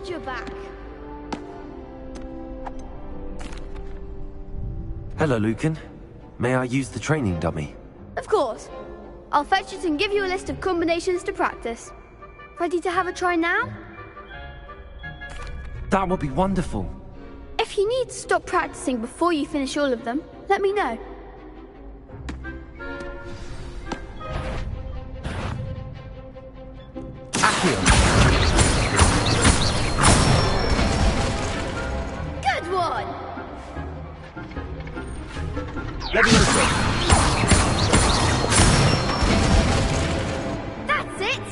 glad you're back. Hello, Lucan. May I use the training dummy? Of course. I'll fetch it and give you a list of combinations to practice. Ready to have a try now? That would be wonderful. If you need to stop practicing before you finish all of them, let me know. Good one! That's it!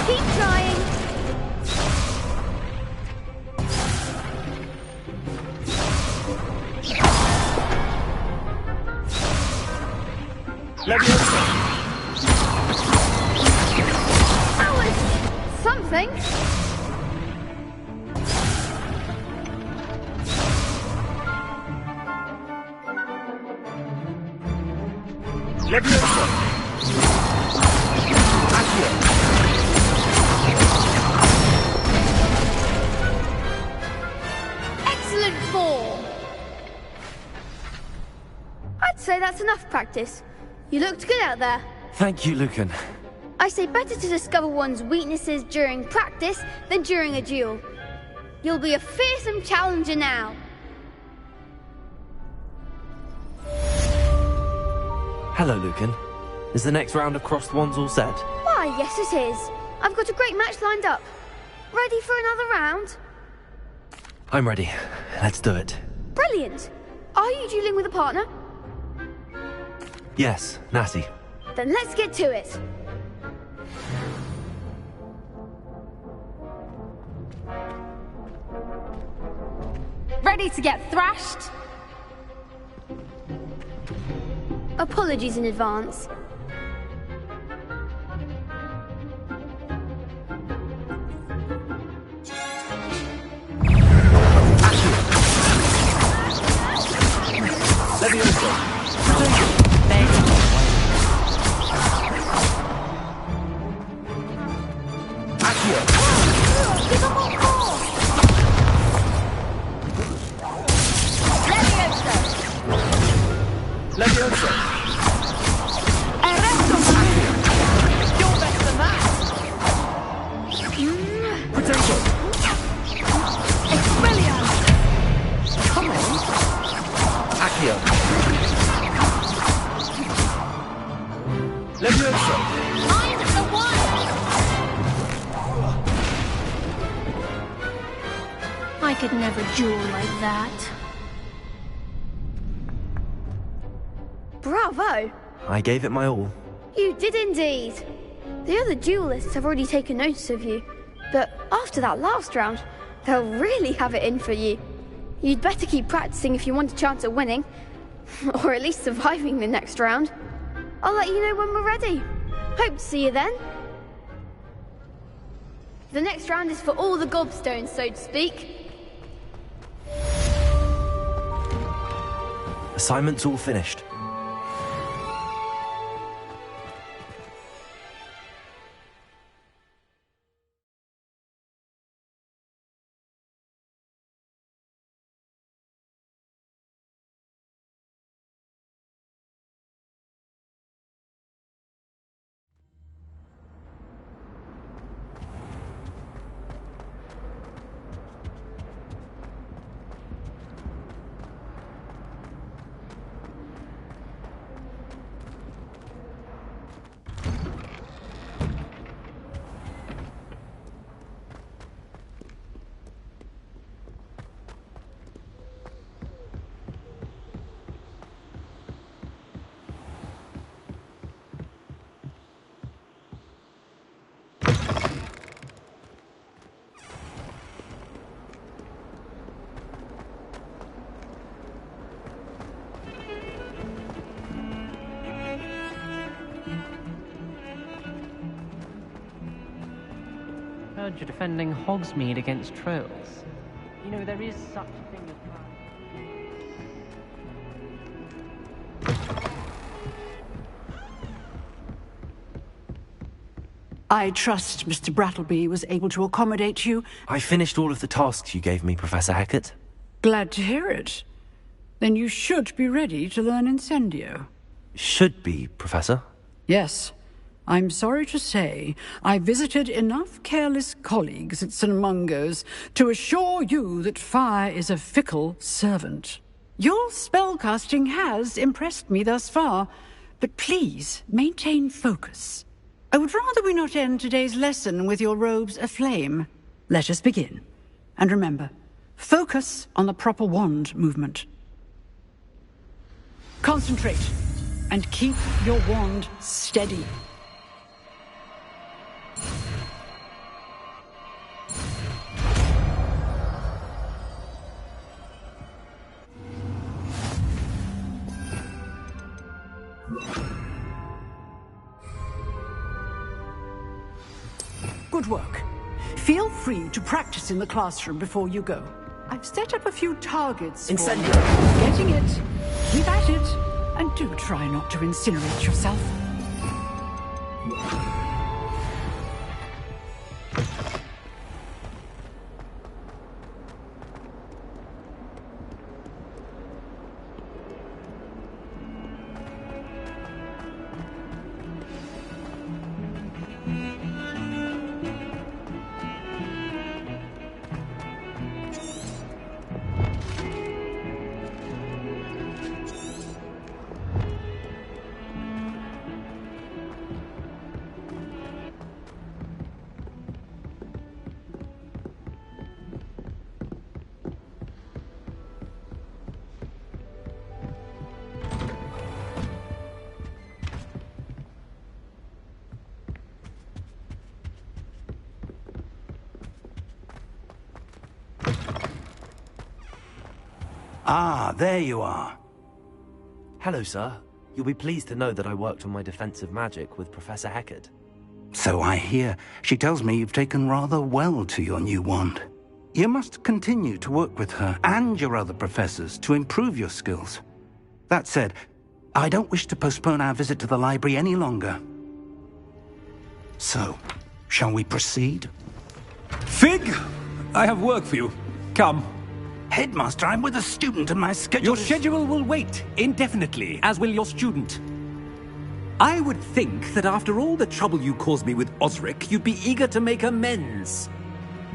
Keep trying! That was something. Excellent form. I'd say that's enough practice. You looked good out there. Thank you, Lucan. I say better to discover one's weaknesses during practice than during a duel. You'll be a fearsome challenger now. Hello, Lucan. Is the next round of Crossed Wands all set? Why, yes it is. I've got a great match lined up. Ready for another round? I'm ready. Let's do it. Brilliant. Are you dueling with a partner? Yes, Natty. Then let's get to it. Ready to get thrashed? Apologies in advance. I could never duel like that. Bravo! I gave it my all. You did indeed. The other duelists have already taken notice of you, but after that last round, they'll really have it in for you. You'd better keep practicing if you want a chance at winning, or at least surviving the next round. I'll let you know when we're ready. Hope to see you then. The next round is for all the gobstones, so to speak. Assignment's all finished. Heard you're defending Hogsmeade against trolls. You know, there is such a thing as... I trust Mr. Brattleby was able to accommodate you. I finished all of the tasks you gave me, Professor Hecat. Glad to hear it. Then you should be ready to learn Incendio. Should be, Professor. Yes. I'm sorry to say, I visited enough careless colleagues at St. Mungo's to assure you that fire is a fickle servant. Your spellcasting has impressed me thus far, but please maintain focus. I would rather we not end today's lesson with your robes aflame. Let us begin. And remember, focus on the proper wand movement. Concentrate, and keep your wand steady. Good work. Feel free to practice in the classroom before you go. I've set up a few targets for you. Getting it. Keep at it. And do try not to incinerate yourself. Ah, there you are. Hello, sir. You'll be pleased to know that I worked on my defensive magic with Professor Hecat. So I hear. She tells me you've taken rather well to your new wand. You must continue to work with her and your other professors to improve your skills. That said, I don't wish to postpone our visit to the library any longer. So, shall we proceed? Fig! I have work for you. Come. Headmaster, I'm with a student and my schedule Your schedule will wait indefinitely, as will your student. I would think that after all the trouble you caused me with Osric, you'd be eager to make amends.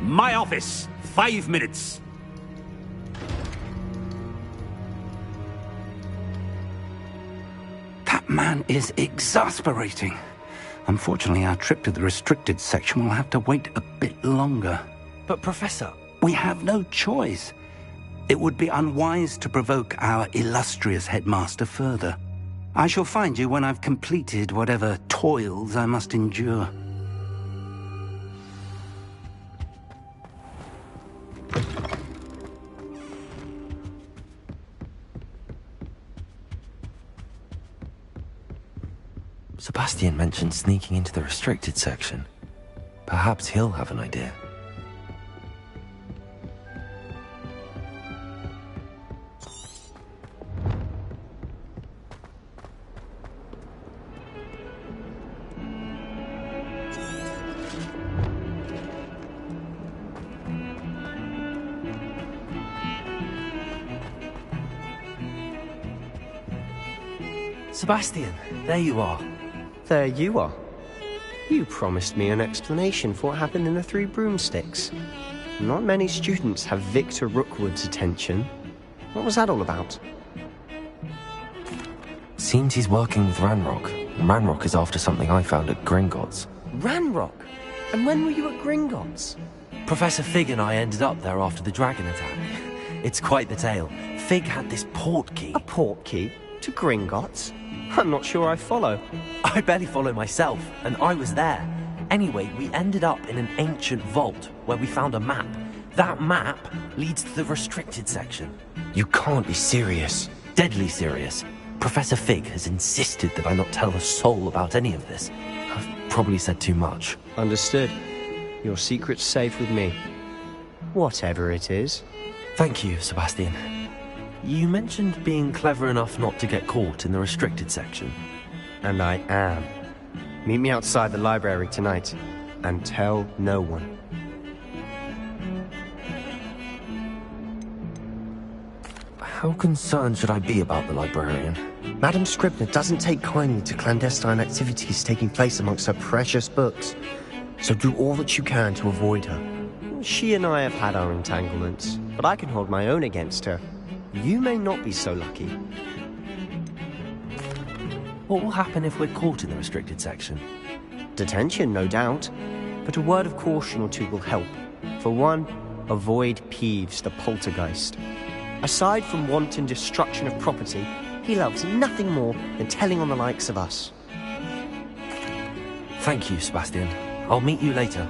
My office, 5 minutes. That man is exasperating. Unfortunately, our trip to the restricted section will have to wait a bit longer. But, Professor... We have no choice. It would be unwise to provoke our illustrious headmaster further. I shall find you when I've completed whatever toils I must endure. Sebastian mentioned sneaking into the restricted section. Perhaps he'll have an idea. Sebastian, there you are. There you are. You promised me an explanation for what happened in the Three Broomsticks. Not many students have Victor Rookwood's attention. What was that all about? Seems he's working with Ranrock. And Ranrock is after something I found at Gringotts. Ranrock? And when were you at Gringotts? Professor Fig and I ended up there after the dragon attack. It's quite the tale. Fig had this port key. A port key? To Gringotts? I'm not sure I follow. I barely follow myself, and I was there. Anyway, we ended up in an ancient vault where we found a map. That map leads to the restricted section. You can't be serious. Deadly serious. Professor Fig has insisted that I not tell a soul about any of this. I've probably said too much. Understood. Your secret's safe with me. Whatever it is. Thank you, Sebastian. You mentioned being clever enough not to get caught in the restricted section. And I am. Meet me outside the library tonight, and tell no one. How concerned should I be about the librarian? Madame Scribner doesn't take kindly to clandestine activities taking place amongst her precious books, so do all that you can to avoid her. She and I have had our entanglements, but I can hold my own against her. You may not be so lucky. What will happen if we're caught in the restricted section? Detention, no doubt, but a word of caution or two will help. For one, avoid Peeves the poltergeist. Aside from wanton destruction of property, he loves nothing more than telling on the likes of us. Thank you, Sebastian. I'll meet you later.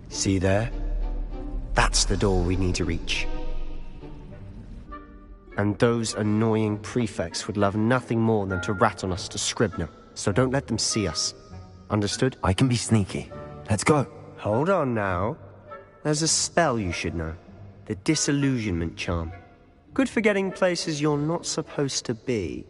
See there? That's the door we need to reach. And those annoying prefects would love nothing more than to rat on us to Scribner, so don't let them see us. Understood? I can be sneaky. Let's go. Hold on now. There's a spell you should know. The Disillusionment Charm. Good for getting places you're not supposed to be.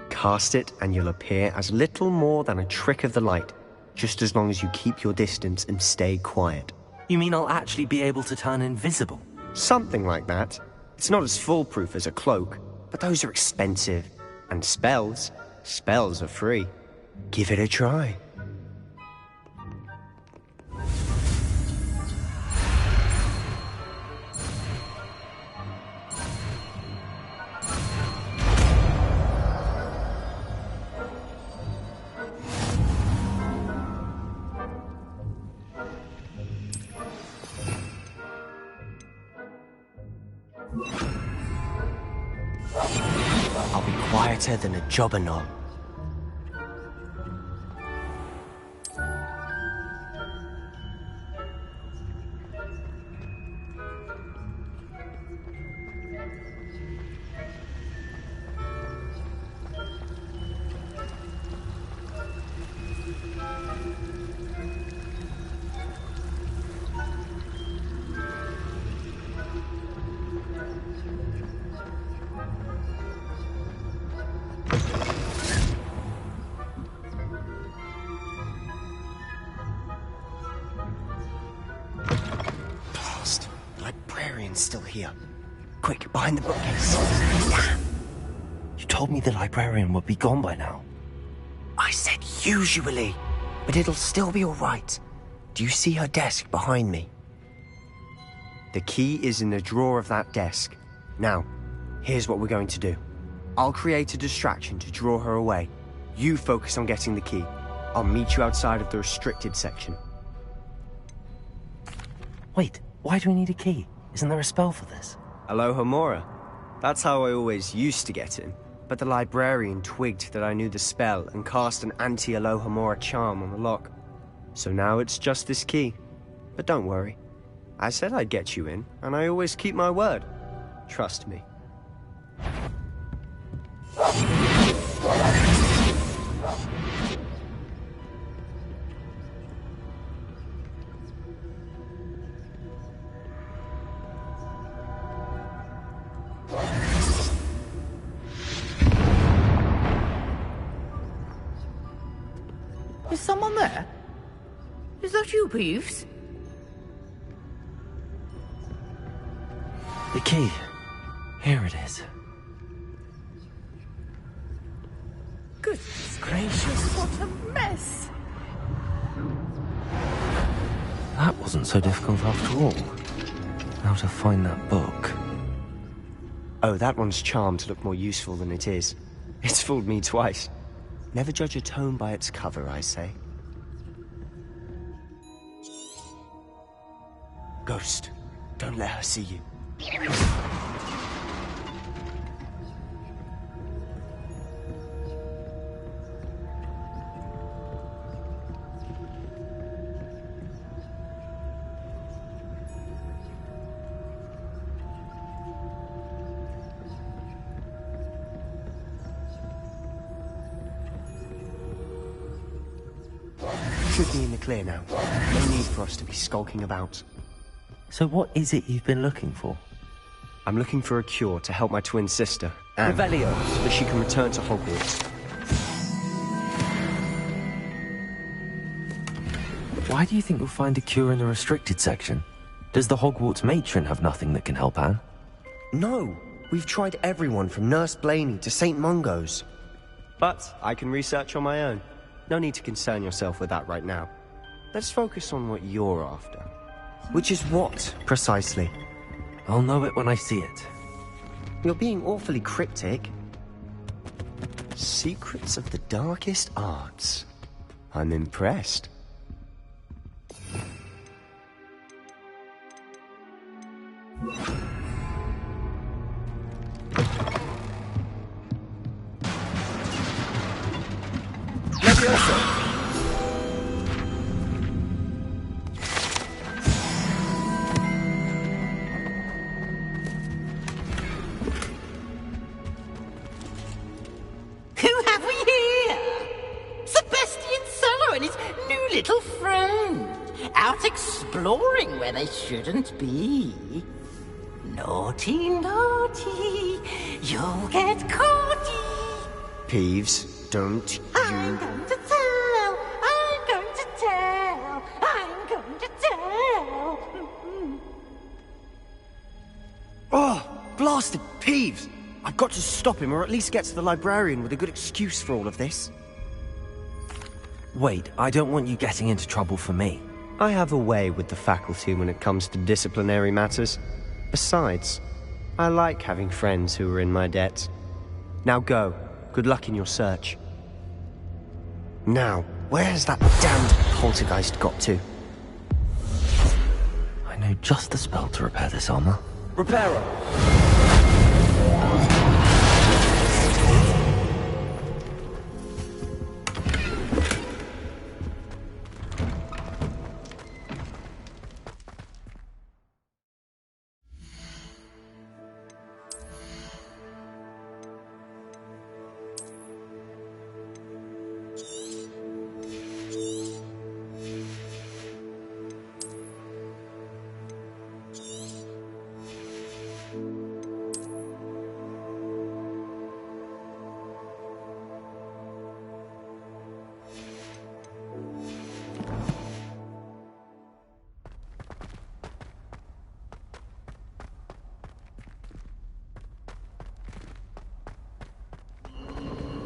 Cast it and you'll appear as little more than a trick of the light, just as long as you keep your distance and stay quiet. You mean I'll actually be able to turn invisible? Something like that. It's not as foolproof as a cloak, but those are expensive. And spells are free. Give it a try. I'll be quieter than a jobberknoll. Still here. Quick, behind the bookcase. Damn! You told me the librarian would be gone by now. I said usually, but it'll still be all right. Do you see her desk behind me? The key is in the drawer of that desk. Now, here's what we're going to do. I'll create a distraction to draw her away. You focus on getting the key. I'll meet you outside of the restricted section. Wait, why do we need a key? Isn't there a spell for this? Alohomora. That's how I always used to get in. But the librarian twigged that I knew the spell and cast an anti-Alohomora charm on the lock. So now it's just this key. But don't worry. I said I'd get you in, and I always keep my word. Trust me. Is someone there? Is that you, Peeves? The key. Here it is. Goodness gracious, what a mess! That wasn't so difficult after all. How to find that book. Oh, that one's charmed to look more useful than it is. It's fooled me twice. Never judge a tome by its cover, I say. Ghost, don't let her see you. should be in the clear now. No need for us to be skulking about. So what is it you've been looking for? I'm looking for a cure to help my twin sister, Anne, Revelio. so that she can return to Hogwarts. Why do you think you'll find a cure in the restricted section? Does the Hogwarts matron have nothing that can help Anne? No, we've tried everyone from Nurse Blaney to St. Mungo's. But I can research on my own. No need to concern yourself with that right now. Let's focus on what you're after. Which is what, precisely? I'll know it when I see it. You're being awfully cryptic. Secrets of the darkest arts. I'm impressed. Leviosa! Who have we here? Sebastian Sallow and his new little friend. Out exploring where they shouldn't be. Naughty, naughty, you'll get caughty. Peeves, don't I'm going to tell, I'm going to tell, I'm going to tell. Oh, blasted Peeves! I've got to stop him, or at least get to the librarian with a good excuse for all of this. Wait, I don't want you getting into trouble for me. I have a way with the faculty when it comes to disciplinary matters. Besides, I like having friends who are in my debt. Now go. Good luck in your search. Now, where has that damned poltergeist got to? I know just the spell to repair this armor. Reparo!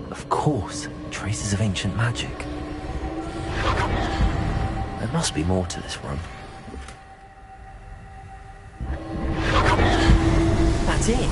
Of course, traces of ancient magic. There must be more to this room. That's it!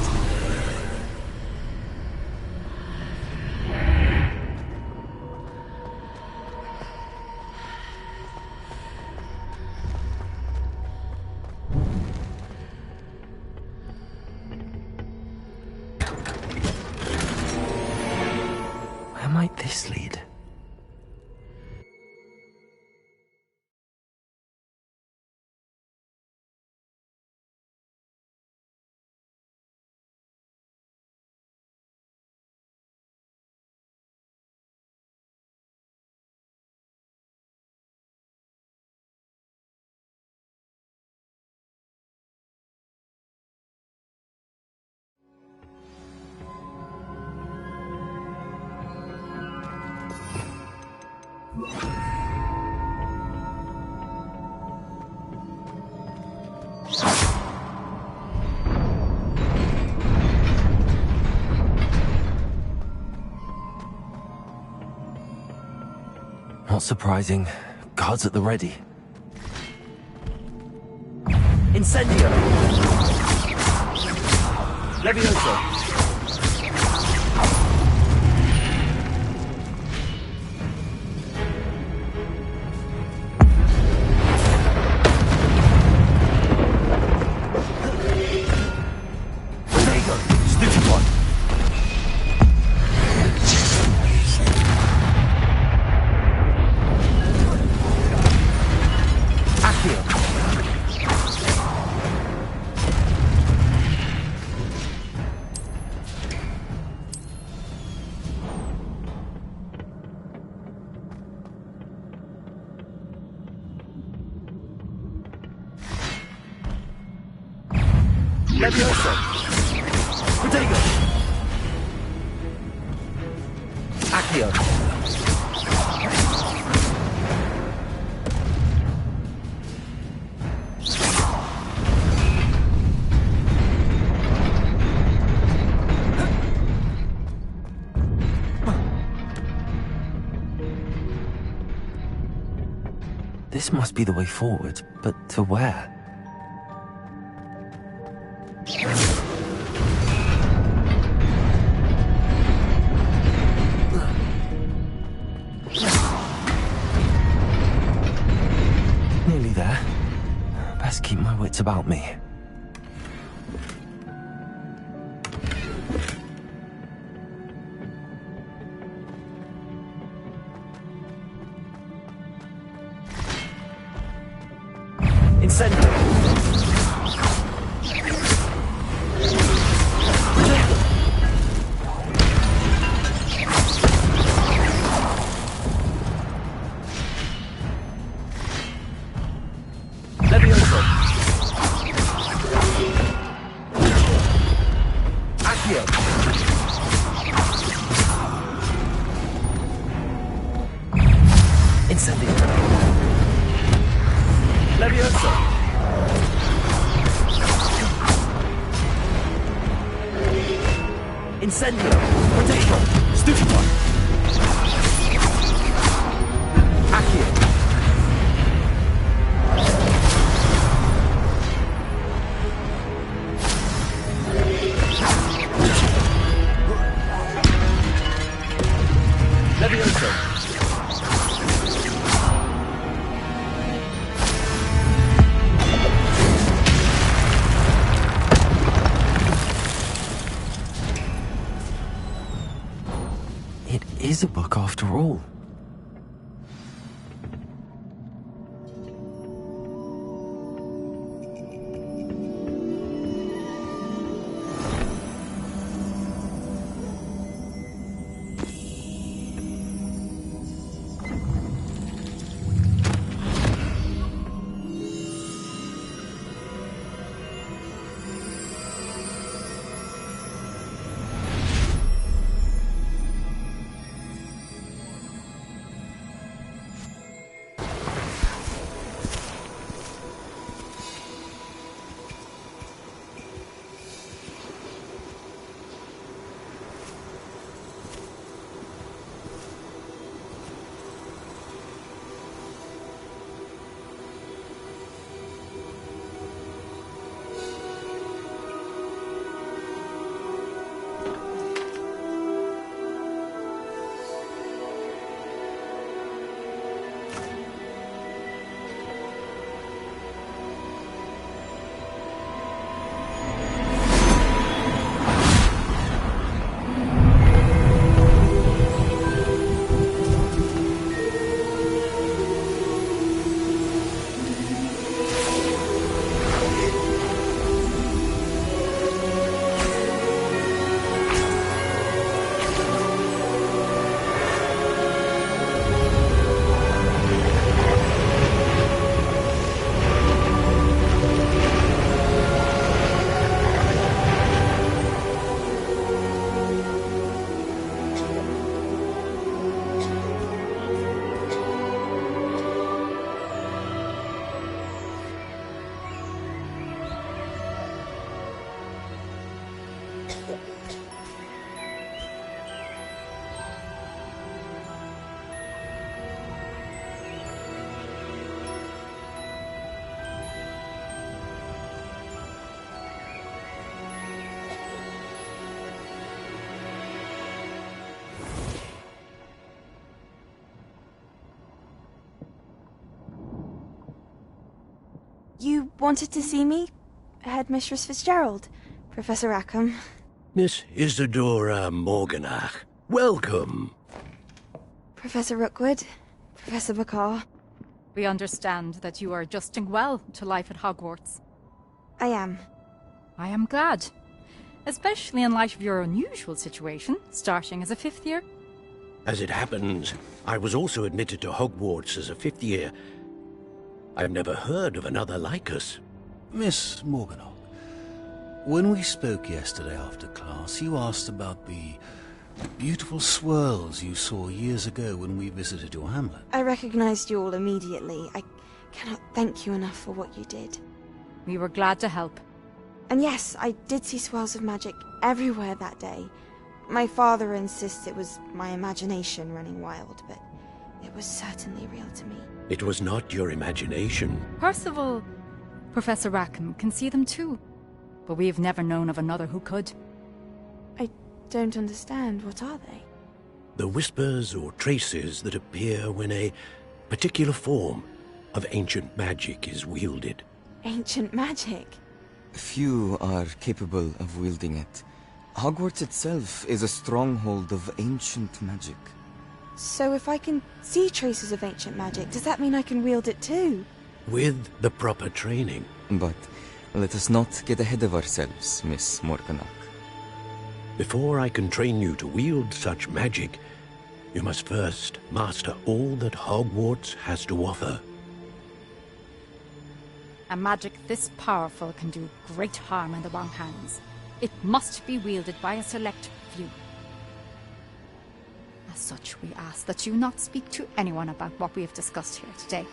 Where might this lead? Not surprising. Guards at the ready. Incendio! Levioso! Levioso! Protego! Accio! This must be the way forward, but to where? Nearly there. Best keep my wits about me. Incendio! Levioso! Accio! Incendio! Levioso! Incendio! Protego! Stupefy! Accio! Levioso! It is a book after all. You wanted to see me? Headmistress Fitzgerald, Professor Rackham. Miss Isadora Morganach, welcome. Professor Rookwood, Professor Bakar. We understand that you are adjusting well to life at Hogwarts. I am. I am glad. Especially in light of your unusual situation, starting as a 5th year. As it happens, I was also admitted to Hogwarts as a 5th year. I've never heard of another like us. Miss Morganach, When we spoke yesterday after class, you asked about the beautiful swirls you saw years ago when we visited your hamlet. I recognized you all immediately. I cannot thank you enough for what you did. We were glad to help. And yes, I did see swirls of magic everywhere that day. My father insists it was my imagination running wild, but it was certainly real to me. It was not your imagination. Percival, Professor Rackham can see them too. But we've never known of another who could. I don't understand. What are they? The whispers or traces that appear when a particular form of ancient magic is wielded. Ancient magic? Few are capable of wielding it. Hogwarts itself is a stronghold of ancient magic. So if I can see traces of ancient magic, does that mean I can wield it too? With the proper training. But let us not get ahead of ourselves, Miss Morganach. Before I can train you to wield such magic, you must first master all that Hogwarts has to offer. A magic this powerful can do great harm in the wrong hands. It must be wielded by a select few. As such, we ask that you not speak to anyone about what we have discussed here today.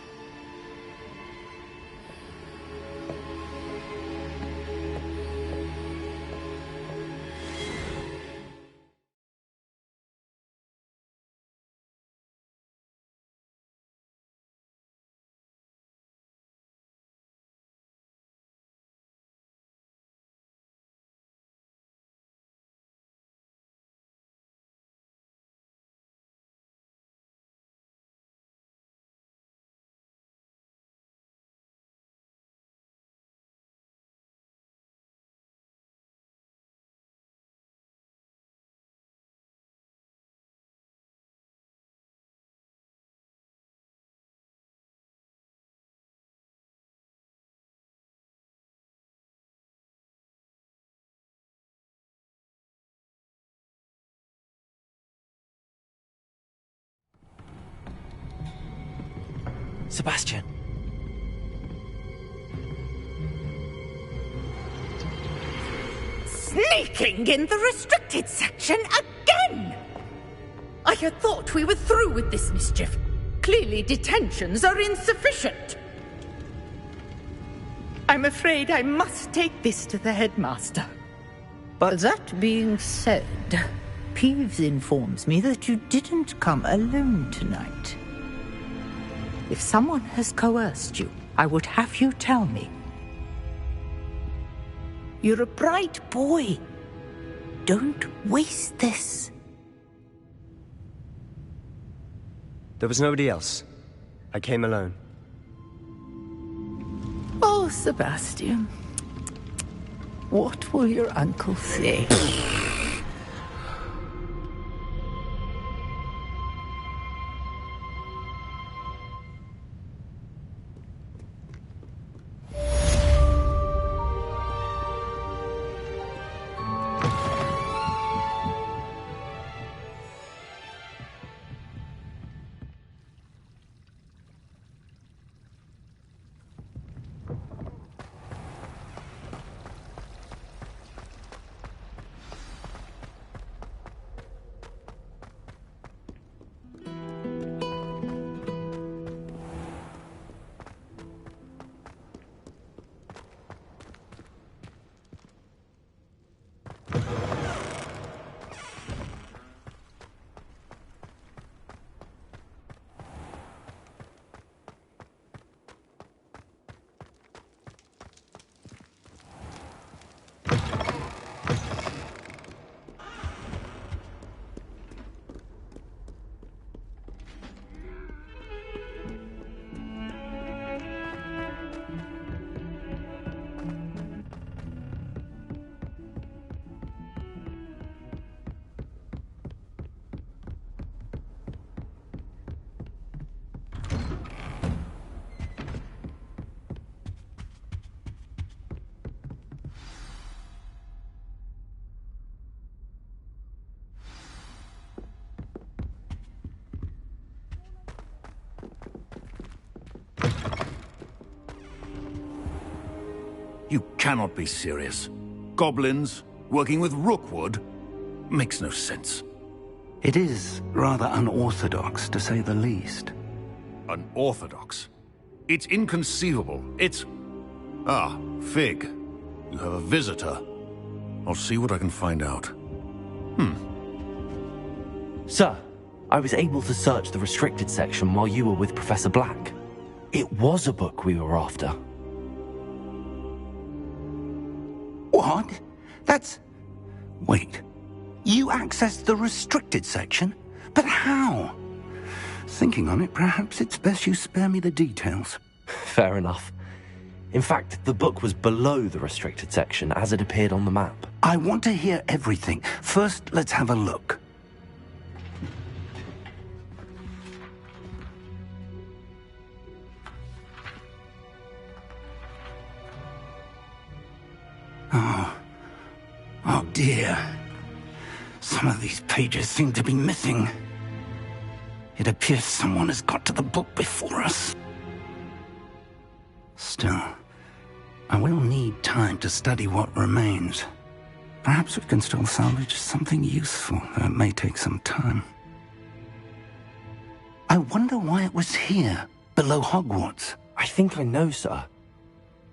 Sebastian. Sneaking in the restricted section again! I had thought we were through with this mischief. Clearly detentions are insufficient. I'm afraid I must take this to the headmaster. But that being said, Peeves informs me that you didn't come alone tonight. If someone has coerced you, I would have you tell me. You're a bright boy. Don't waste this. There was nobody else. I came alone. Oh, Sebastian. What will your uncle say? You cannot be serious. goblins, working with Rookwood. Makes no sense. It is rather unorthodox, to say the least. Unorthodox? It's inconceivable. It's... Ah, Fig. You have a visitor. I'll see what I can find out. Sir, I was able to search the restricted section while you were with Professor Black. It was a book we were after. What? That's... Wait. You accessed the restricted section? But how? Thinking on it, perhaps it's best you spare me the details. Fair enough. In fact, the book was below the restricted section as it appeared on the map. I want to hear everything. First, let's have a look. Oh dear. Some of these pages seem to be missing. It appears someone has got to the book before us. Still, I will need time to study what remains. Perhaps we can still salvage something useful, though it may take some time. I wonder why it was here, below Hogwarts. I think I know, sir.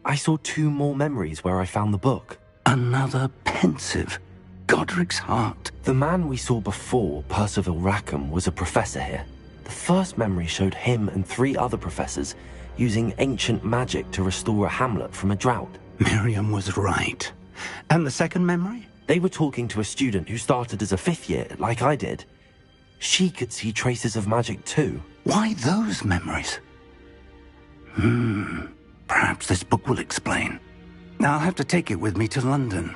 I saw 2 more memories where I found the book. Another pensive. Godric's heart. The man we saw before, Percival Rackham, was a professor here. The first memory showed him and 3 other professors using ancient magic to restore a hamlet from a drought. Miriam was right. And the second memory? They were talking to a student who started as a 5th year, like I did. She could see traces of magic too. Why those memories? Perhaps this book will explain. Now I'll have to take it with me to London.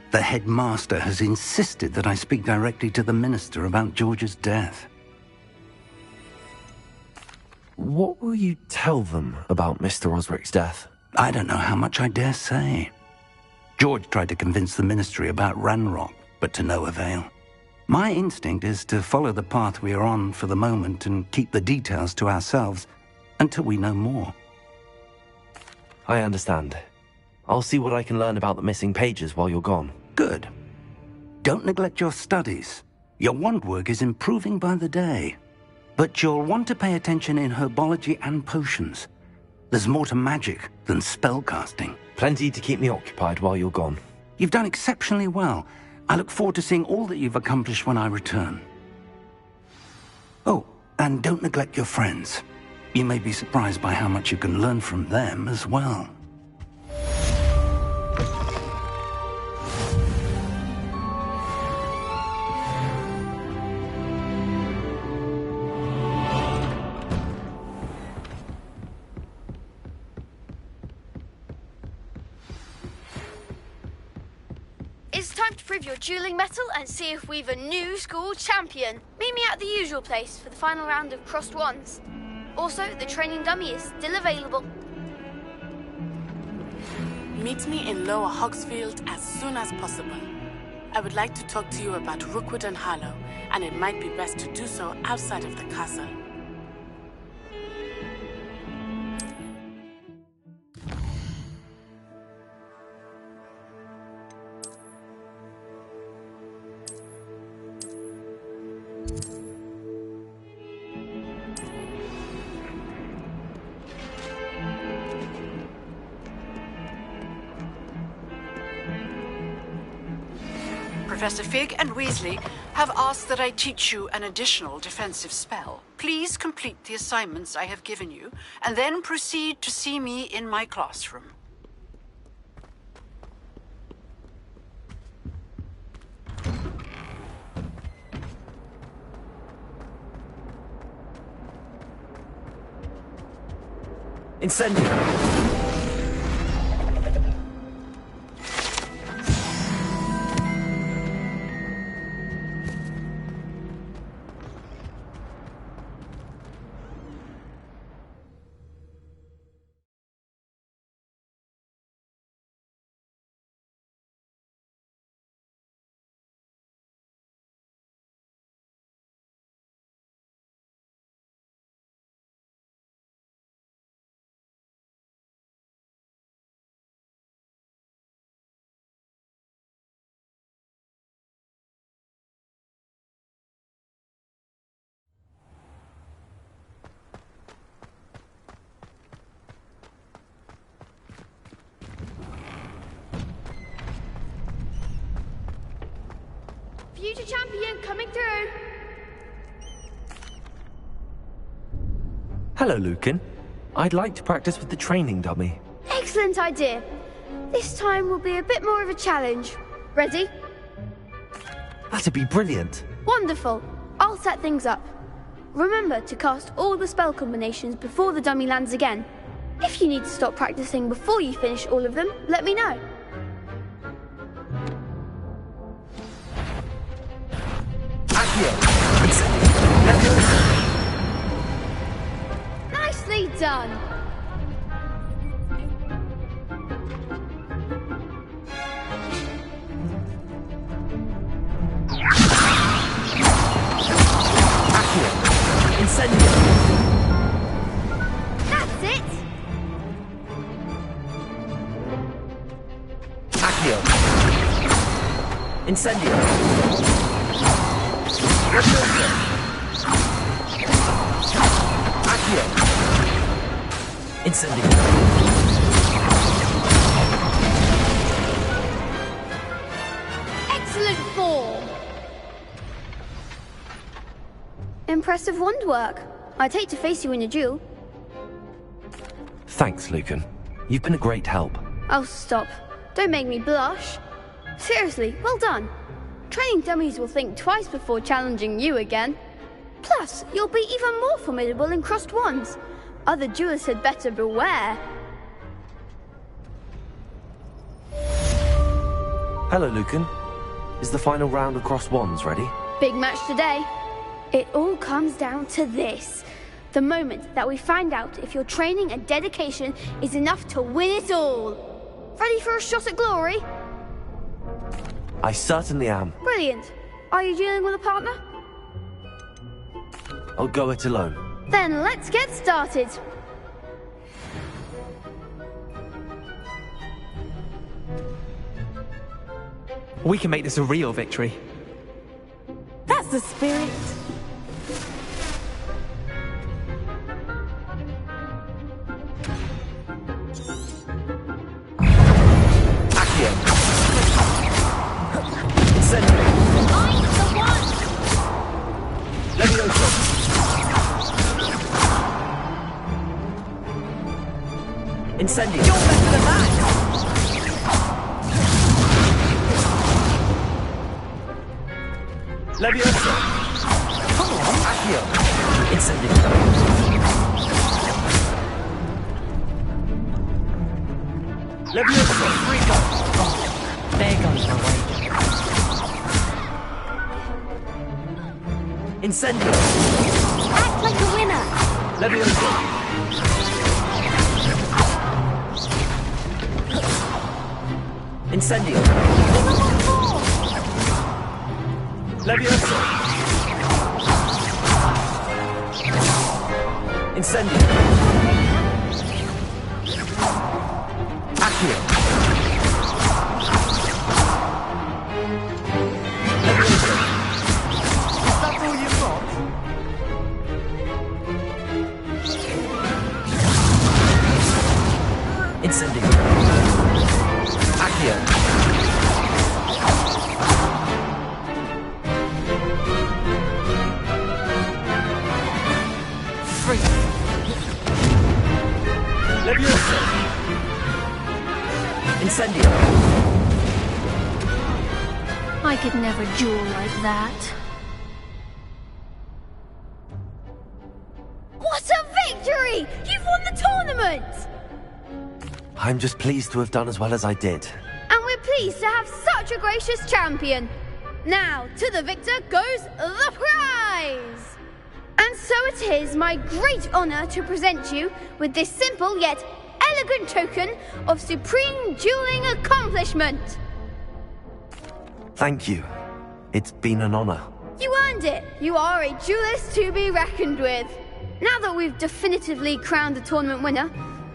The headmaster has insisted that I speak directly to the minister about George's death. What will you tell them about Mr. Osric's death? I don't know how much I dare say. George tried to convince the ministry about Ranrock, but to no avail. My instinct is to follow the path we are on for the moment and keep the details to ourselves until we know more. I understand. I'll see what I can learn about the missing pages while you're gone. Good. Don't neglect your studies. Your wand work is improving by the day. But you'll want to pay attention in herbology and potions. There's more to magic than spellcasting. Plenty to keep me occupied while you're gone. You've done exceptionally well. I look forward to seeing all that you've accomplished when I return. Oh, and don't neglect your friends. You may be surprised by how much you can learn from them as well. It's time to prove your dueling mettle and see if we've a new school champion. Meet me at the usual place for the final round of crossed wands. Also, the training dummy is still available. Meet me in Lower Hogsfield as soon as possible. I would like to talk to you about Rookwood and Harlow, and it might be best to do so outside of the castle. Professor Fig and Weasley have asked that I teach you an additional defensive spell. Please complete the assignments I have given you, and then proceed to see me in my classroom. Incendio! coming through. Hello, Lucan. I'd like to practice with the training dummy. Excellent idea. This time will be a bit more of a challenge. Ready? That'd be brilliant. Wonderful. I'll set things up. Remember to cast all the spell combinations before the dummy lands again. If you need to stop practicing before you finish all of them, let me know. Nicely done. Incendio. That's it. Accio. Incendio. Accio. Incendio. Excellent form. Impressive wand work. I'd hate to face you in a duel. Thanks, Lucan. You've been a great help. Oh, stop. Don't make me blush. Seriously, well done. Training dummies will think twice before challenging you again. Plus, you'll be even more formidable in crossed wands. Other duelists had better beware. Hello, Lucan. Is the final round of crossed wands ready? Big match today. It all comes down to this. The moment that we find out if your training and dedication is enough to win it all. Ready for a shot at glory? I certainly am. Brilliant. Are you dealing with a partner? I'll go it alone. Then let's get started. We can make this a real victory. That's the spirit. Accio. Incendio. I'm the one. Levioso. Incendio. You're better than that. Levioso. Come on. Accio. Incendio. Levioso. Oh, there goes my way. Incendio. Act like a winner. Levioso. Incendio. Levioso. Incendio. Accio. Levioso. That's all you've got? Incendio. Accio. Levioso. Incendio. I could never duel like that. What a victory! You've won the tournament! I'm just pleased to have done as well as I did. And we're pleased to have such a gracious champion. Now, to the victor goes the prize! And so it is my great honor to present you with this simple yet elegant token of supreme dueling accomplishment. Thank you. It's been an honor. You earned it. You are a duelist to be reckoned with. Now that we've definitively crowned the tournament winner,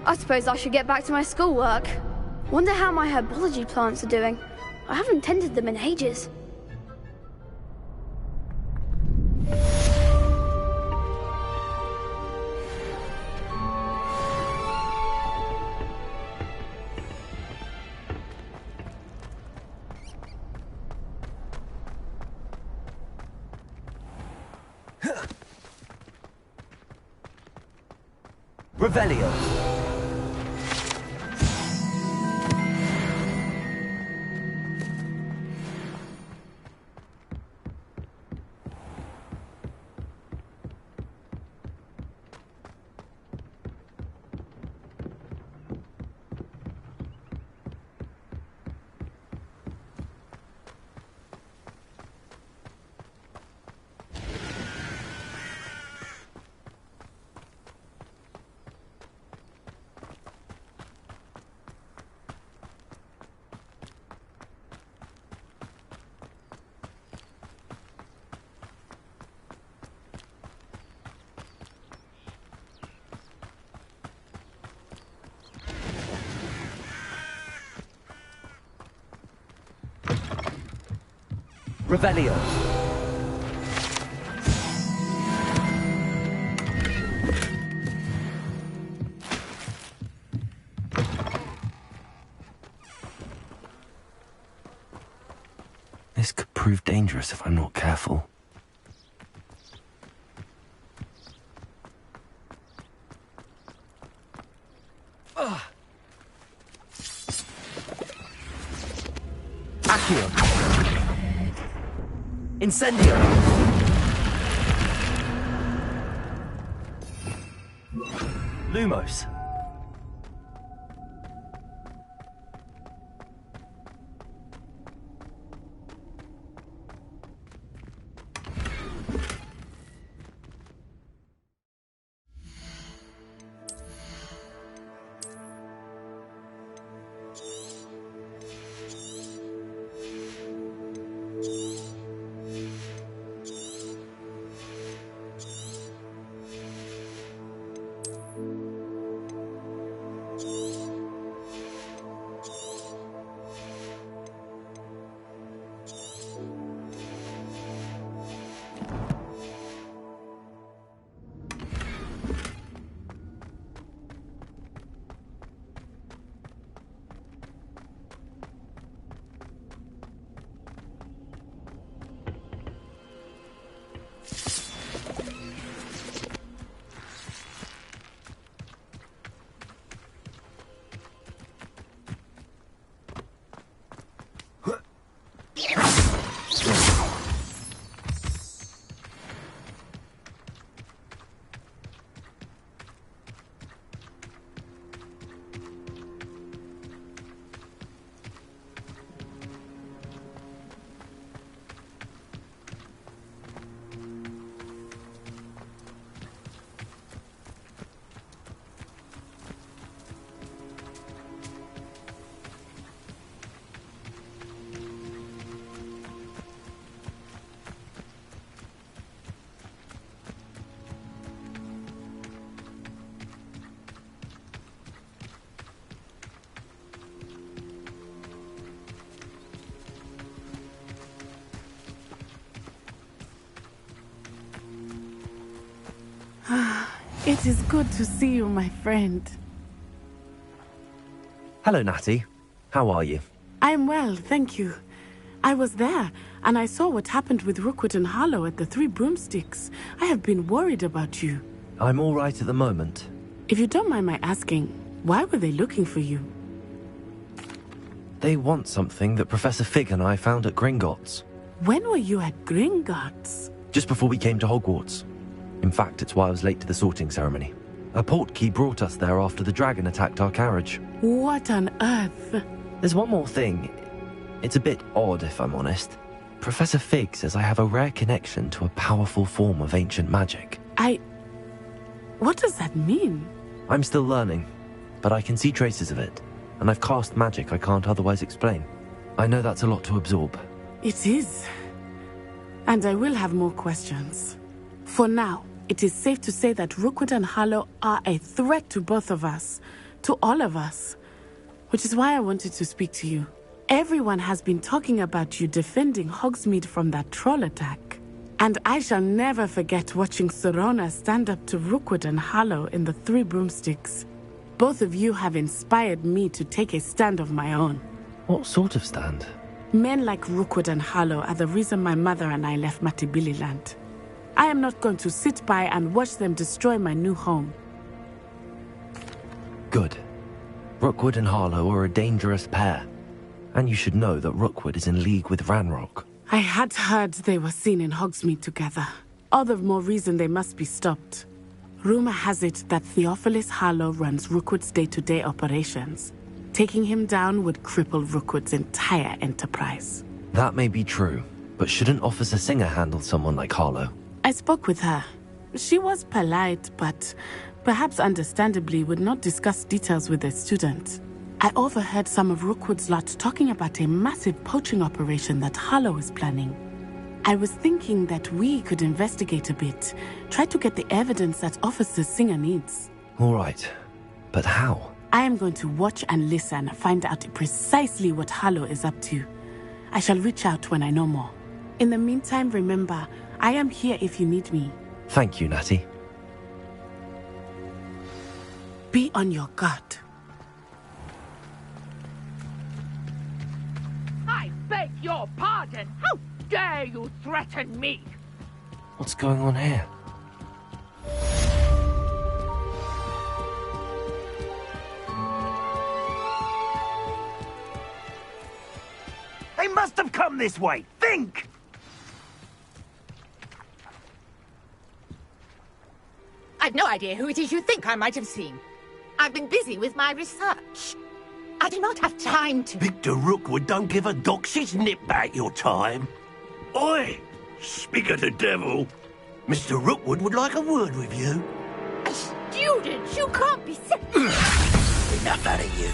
I suppose I should get back to my schoolwork. Wonder how my herbology plants are doing. I haven't tended them in ages. Revelio. Revelio. This could prove dangerous if I'm not careful. Accio. Incendio! Lumos. It is good to see you, my friend. Hello, Natty. How are you? I'm well, thank you. I was there, and I saw what happened with Rookwood and Harlow at the Three Broomsticks. I have been worried about you. I'm all right at the moment. If you don't mind my asking, why were they looking for you? They want something that Professor Fig and I found at Gringotts. When were you at Gringotts? Just before we came to Hogwarts. In fact, it's why I was late to the sorting ceremony. A portkey brought us there after the dragon attacked our carriage. What on earth? There's one more thing. It's a bit odd, if I'm honest. Professor Fig says I have a rare connection to a powerful form of ancient magic. What does that mean? I'm still learning, but I can see traces of it, and I've cast magic I can't otherwise explain. I know that's a lot to absorb. It is. And I will have more questions. For now, it is safe to say that Rookwood and Harlow are a threat to both of us, to all of us, which is why I wanted to speak to you. Everyone has been talking about you defending Hogsmeade from that troll attack. And I shall never forget watching Serona stand up to Rookwood and Harlow in the Three Broomsticks. Both of you have inspired me to take a stand of my own. What sort of stand? Men like Rookwood and Harlow are the reason my mother and I left Matabeleland. I am not going to sit by and watch them destroy my new home. Good. Rookwood and Harlow are a dangerous pair. And you should know that Rookwood is in league with Ranrock. I had heard they were seen in Hogsmeade together. All the more reason they must be stopped. Rumor has it that Theophilus Harlow runs Rookwood's day-to-day operations. Taking him down would cripple Rookwood's entire enterprise. That may be true, but shouldn't Officer Singer handle someone like Harlow? I spoke with her. She was polite, but perhaps understandably would not discuss details with a student. I overheard some of Rookwood's lot talking about a massive poaching operation that Harlow is planning. I was thinking that we could investigate a bit, try to get the evidence that Officer Singer needs. All right, but how? I am going to watch and listen, find out precisely what Harlow is up to. I shall reach out when I know more. In the meantime, remember, I am here if you need me. Thank you, Natty. Be on your guard. I beg your pardon. How dare you threaten me? What's going on here? They must have come this way. Think! I've no idea who it is you think I might have seen. I've been busy with my research. I do not have time to... Victor Rookwood don't give a doxy's nip back your time. Oi! Speak of the devil. Mr. Rookwood would like a word with you. A student? You can't be sick. Enough out of you.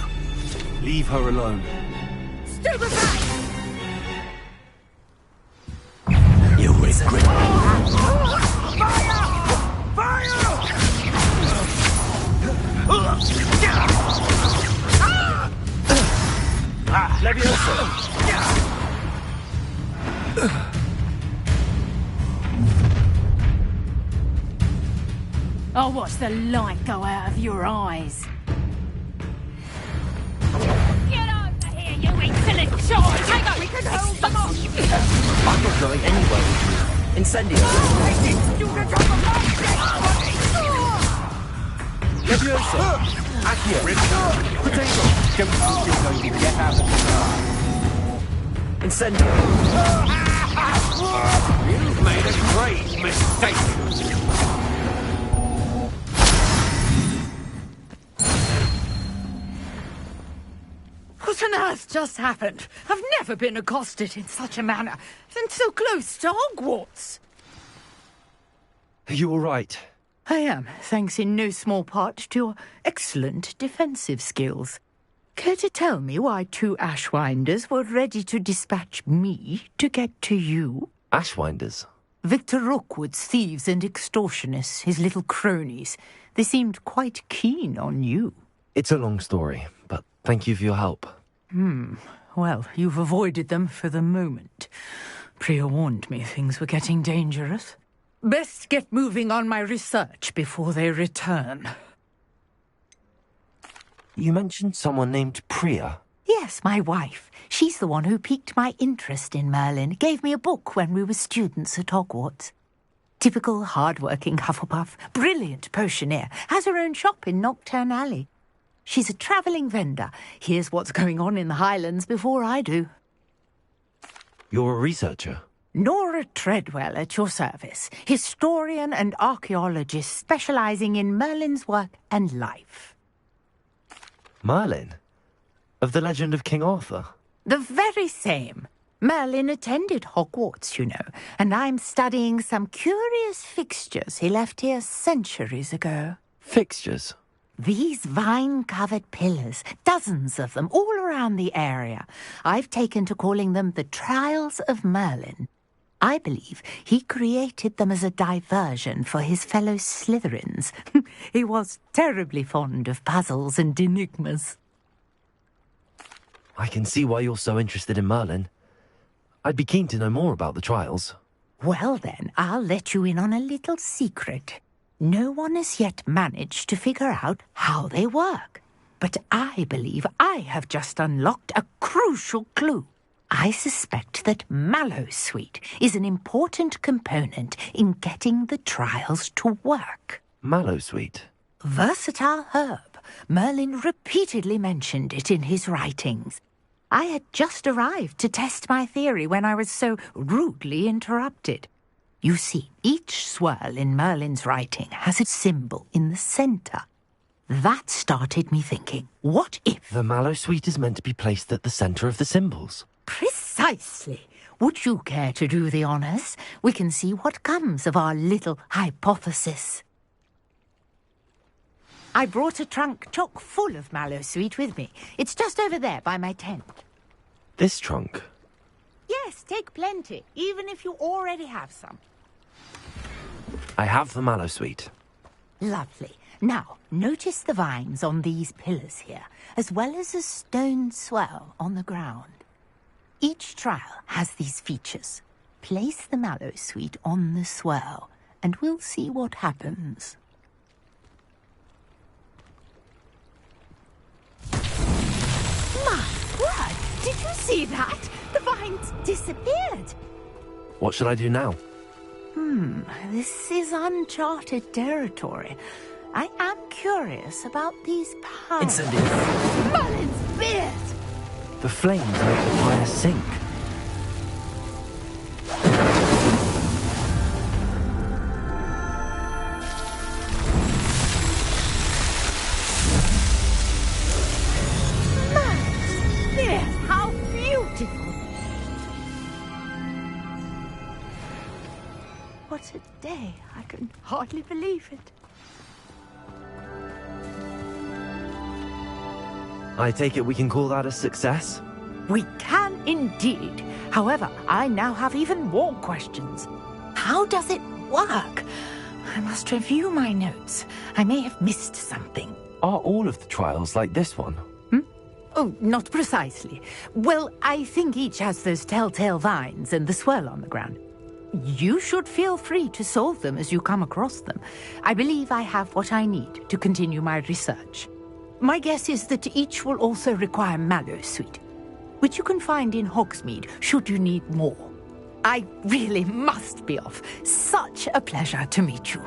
Leave her alone. Stupefy! You regret it. Leviosa! I'll watch the light go out of your eyes. Get over here, you insolent child! Hang on, we can hold them off! I'm not going anywhere with you. Incendio! Leviosa! Accio! Potato! Don't think you're going to get out of the car. Incendio! You've made a great mistake. What on earth just happened? I've never been accosted in such a manner, and so close to Hogwarts. Are you all right? I am, thanks in no small part to your excellent defensive skills. Care to tell me why 2 Ashwinders were ready to dispatch me to get to you? Ashwinders? Victor Rookwood's thieves and extortionists, his little cronies. They seemed quite keen on you. It's a long story, but thank you for your help. Well, you've avoided them for the moment. Priya warned me things were getting dangerous. Best get moving on my research before they return. You mentioned someone named Priya. Yes, my wife. She's the one who piqued my interest in Merlin. Gave me a book when we were students at Hogwarts. Typical hard-working Hufflepuff. Brilliant potioneer. Has her own shop in Nocturne Alley. She's a travelling vendor. Hears what's going on in the Highlands before I do. You're a researcher? Nora Treadwell at your service. Historian and archaeologist specialising in Merlin's work and life. Merlin? Of the legend of King Arthur? The very same. Merlin attended Hogwarts, you know, and I'm studying some curious fixtures he left here centuries ago. Fixtures? These vine-covered pillars, dozens of them, all around the area. I've taken to calling them the Trials of Merlin. I believe he created them as a diversion for his fellow Slytherins. He was terribly fond of puzzles and enigmas. I can see why you're so interested in Merlin. I'd be keen to know more about the trials. Well then, I'll let you in on a little secret. No one has yet managed to figure out how they work. But I believe I have just unlocked a crucial clue. I suspect that Mallowsweet is an important component in getting the trials to work. Mallowsweet? Versatile herb, Merlin repeatedly mentioned it in his writings. I had just arrived to test my theory when I was so rudely interrupted. You see, each swirl in Merlin's writing has a symbol in the centre. That started me thinking, what if... The mallow sweet is meant to be placed at the centre of the symbols. Precisely. Would you care to do the honours? We can see what comes of our little hypothesis. I brought a trunk chock full of mallow sweet with me. It's just over there by my tent. This trunk? Yes, take plenty, even if you already have some. I have the mallow sweet. Lovely. Now, notice the vines on these pillars here, as well as a stone swell on the ground. Each trial has these features. Place the mallow sweet on the swell, and we'll see what happens. My word! Did you see that? The vines disappeared. What should I do now? This is uncharted territory. I am curious about these powers. Incendiary! Merlin's beard! The flames make the fire sink. Merlin's beard! How beautiful! What a day! I can hardly believe it. I take it we can call that a success? We can indeed. However, I now have even more questions. How does it work? I must review my notes. I may have missed something. Are all of the trials like this one? Oh, not precisely. Well, I think each has those telltale vines and the swirl on the ground. You should feel free to solve them as you come across them. I believe I have what I need to continue my research. My guess is that each will also require mallow sweet, which you can find in Hogsmeade should you need more. I really must be off. Such a pleasure to meet you.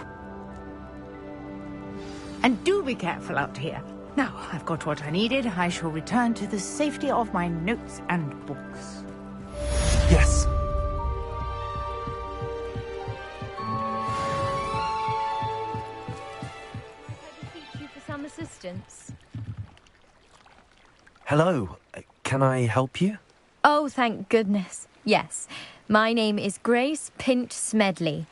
And do be careful out here. Now I've got what I needed, I shall return to the safety of my notes and books. Yes. You for some assistance. Hello. Can I help you? Oh, thank goodness. Yes. My name is Grace Pinch Smedley.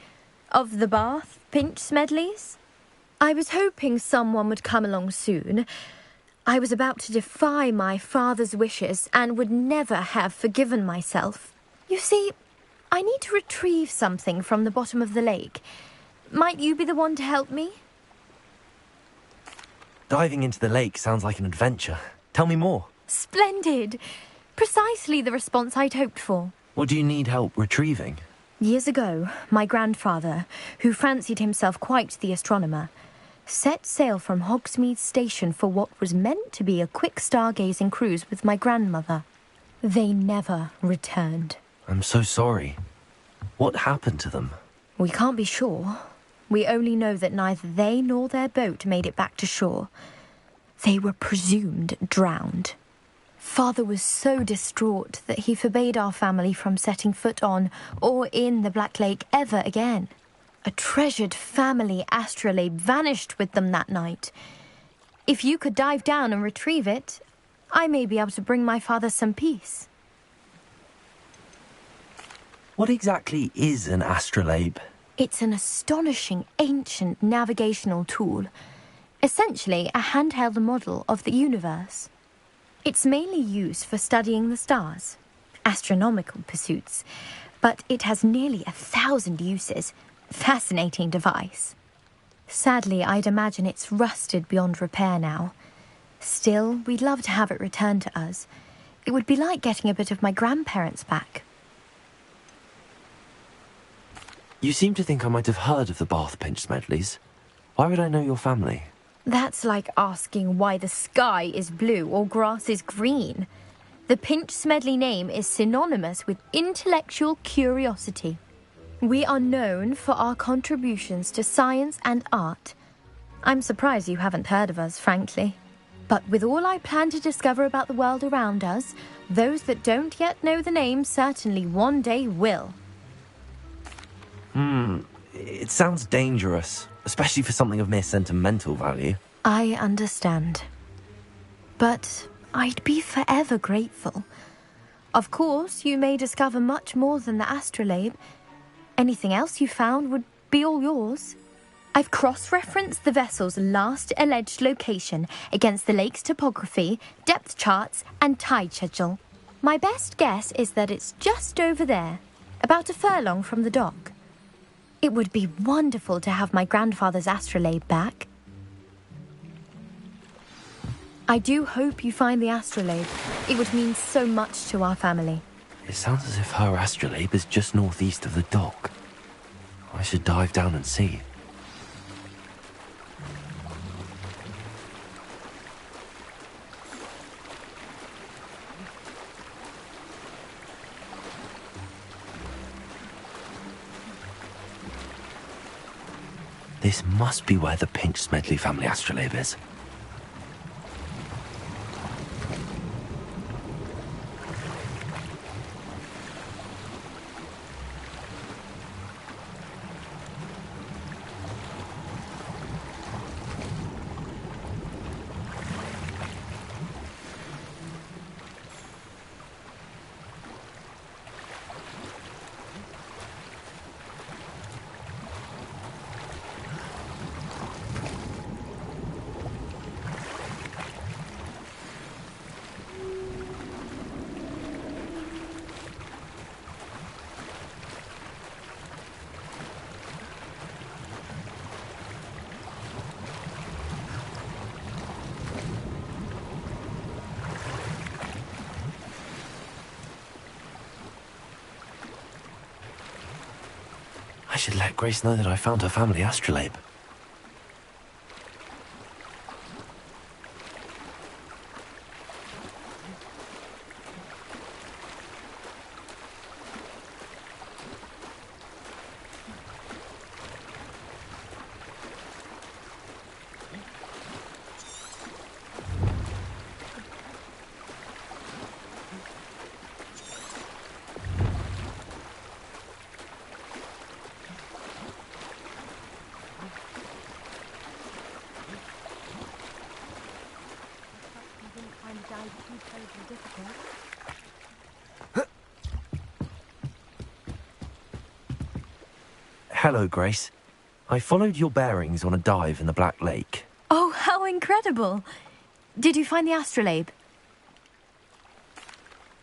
Of the Bath Pinch Smedleys? I was hoping someone would come along soon. I was about to defy my father's wishes and would never have forgiven myself. You see, I need to retrieve something from the bottom of the lake. Might you be the one to help me? Diving into the lake sounds like an adventure. Tell me more. Splendid! Precisely the response I'd hoped for. What do you need help retrieving? Years ago, my grandfather, who fancied himself quite the astronomer, set sail from Hogsmeade Station for what was meant to be a quick stargazing cruise with my grandmother. They never returned. I'm so sorry. What happened to them? We can't be sure. We only know that neither they nor their boat made it back to shore. They were presumed drowned. Father was so distraught that he forbade our family from setting foot on or in the Black Lake ever again. A treasured family astrolabe vanished with them that night. If you could dive down and retrieve it, I may be able to bring my father some peace. What exactly is an astrolabe? It's an astonishing ancient navigational tool. Essentially a handheld model of the universe. It's mainly used for studying the stars, astronomical pursuits, but it has nearly 1,000 uses. Fascinating device. Sadly, I'd imagine it's rusted beyond repair now. Still, we'd love to have it returned to us. It would be like getting a bit of my grandparents back. You seem to think I might have heard of the Bath Pinch Smedleys. Why would I know your family? That's like asking why the sky is blue or grass is green. The Pinch Smedley name is synonymous with intellectual curiosity. We are known for our contributions to science and art. I'm surprised you haven't heard of us, frankly. But with all I plan to discover about the world around us, those that don't yet know the name certainly one day will. It sounds dangerous, especially for something of mere sentimental value. I understand. But I'd be forever grateful. Of course, you may discover much more than the astrolabe. Anything else you found would be all yours. I've cross-referenced the vessel's last alleged location against the lake's topography, depth charts, and tide schedule. My best guess is that it's just over there, about a furlong from the dock. It would be wonderful to have my grandfather's astrolabe back. I do hope you find the astrolabe. It would mean so much to our family. It sounds as if her astrolabe is just northeast of the dock. I should dive down and see. This must be where the Pinch-Smedley family astrolabe is. I should let Grace know that I found her family astrolabe. Hello, Grace. I followed your bearings on a dive in the Black Lake. Oh, how incredible! Did you find the astrolabe?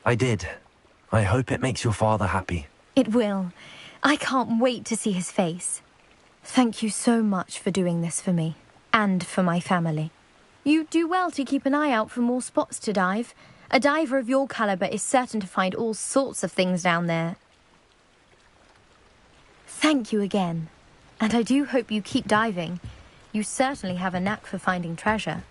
I did. I hope it makes your father happy. It will. I can't wait to see his face. Thank you so much for doing this for me, and for my family. You do well to keep an eye out for more spots to dive. A diver of your caliber is certain to find all sorts of things down there. Thank you again. And I do hope you keep diving. You certainly have a knack for finding treasure.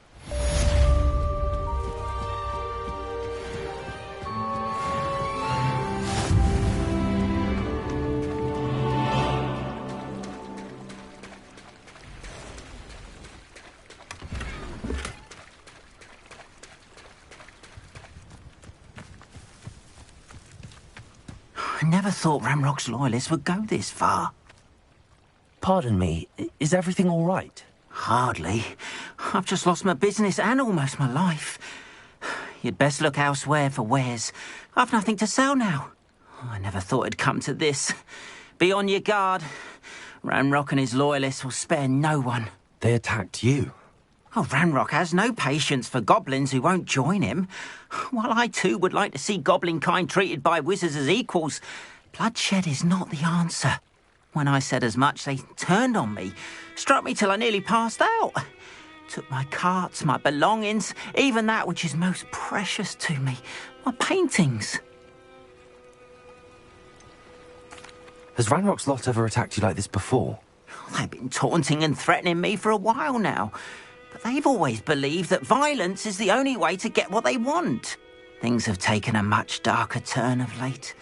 I never thought Ramrock's loyalists would go this far. Pardon me, is everything all right? Hardly. I've just lost my business and almost my life. You'd best look elsewhere for wares. I've nothing to sell now. I never thought it'd come to this. Be on your guard. Ramrock and his loyalists will spare no one. They attacked you. Oh, Ramrock has no patience for goblins who won't join him. While I too would like to see goblin kind treated by wizards as equals, bloodshed is not the answer. When I said as much, they turned on me, struck me till I nearly passed out. Took my carts, my belongings, even that which is most precious to me, my paintings. Has Ranrock's lot ever attacked you like this before? They've been taunting and threatening me for a while now. But they've always believed that violence is the only way to get what they want. Things have taken a much darker turn of late.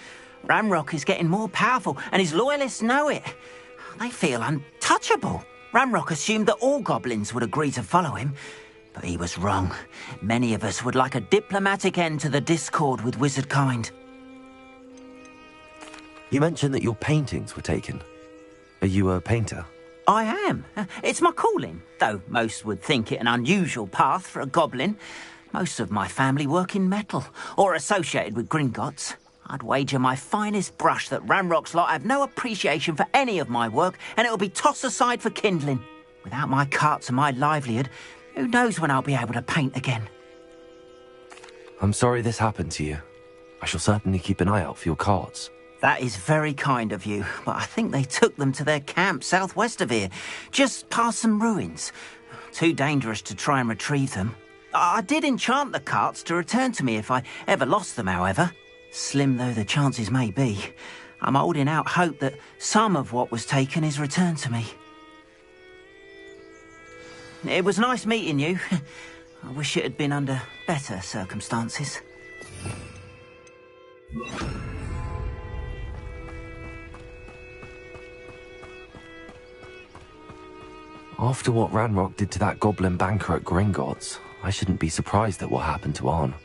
Ramrock is getting more powerful, and his loyalists know it. They feel untouchable. Ranrock assumed that all goblins would agree to follow him, but he was wrong. Many of us would like a diplomatic end to the discord with wizard kind. You mentioned that your paintings were taken. Are you a painter? I am. It's my calling, though most would think it an unusual path for a goblin. Most of my family work in metal, or associated with Gringotts. I'd wager my finest brush that Ranrock's lot have no appreciation for any of my work, and it'll be tossed aside for kindling. Without my carts and my livelihood, who knows when I'll be able to paint again? I'm sorry this happened to you. I shall certainly keep an eye out for your cards. That is very kind of you, but I think they took them to their camp southwest of here, just past some ruins. Too dangerous to try and retrieve them. I did enchant the carts to return to me if I ever lost them, however. Slim though the chances may be, I'm holding out hope that some of what was taken is returned to me. It was nice meeting you. I wish it had been under better circumstances. After what Ranrock did to that goblin banker at Gringotts, I shouldn't be surprised at what happened to Arn.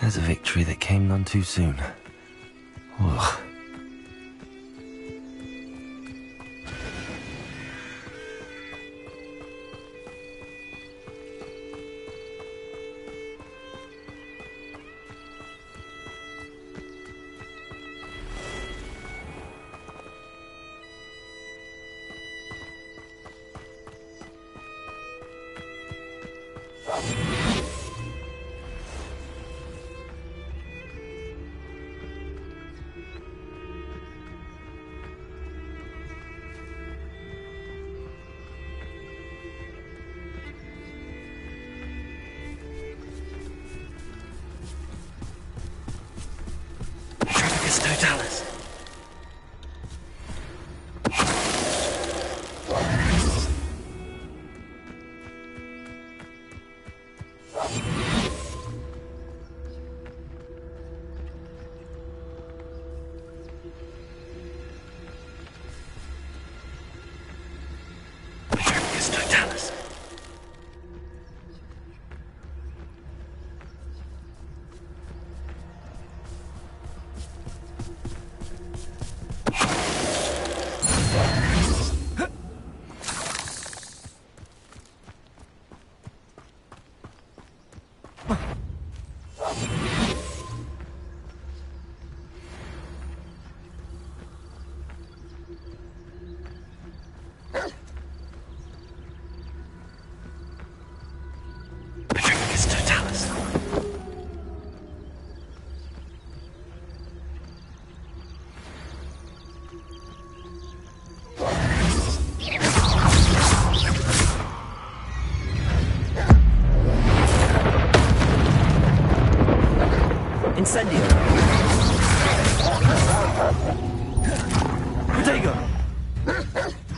There's a victory that came none too soon. Ugh. Totalis. Totalis. Incendio. Protego.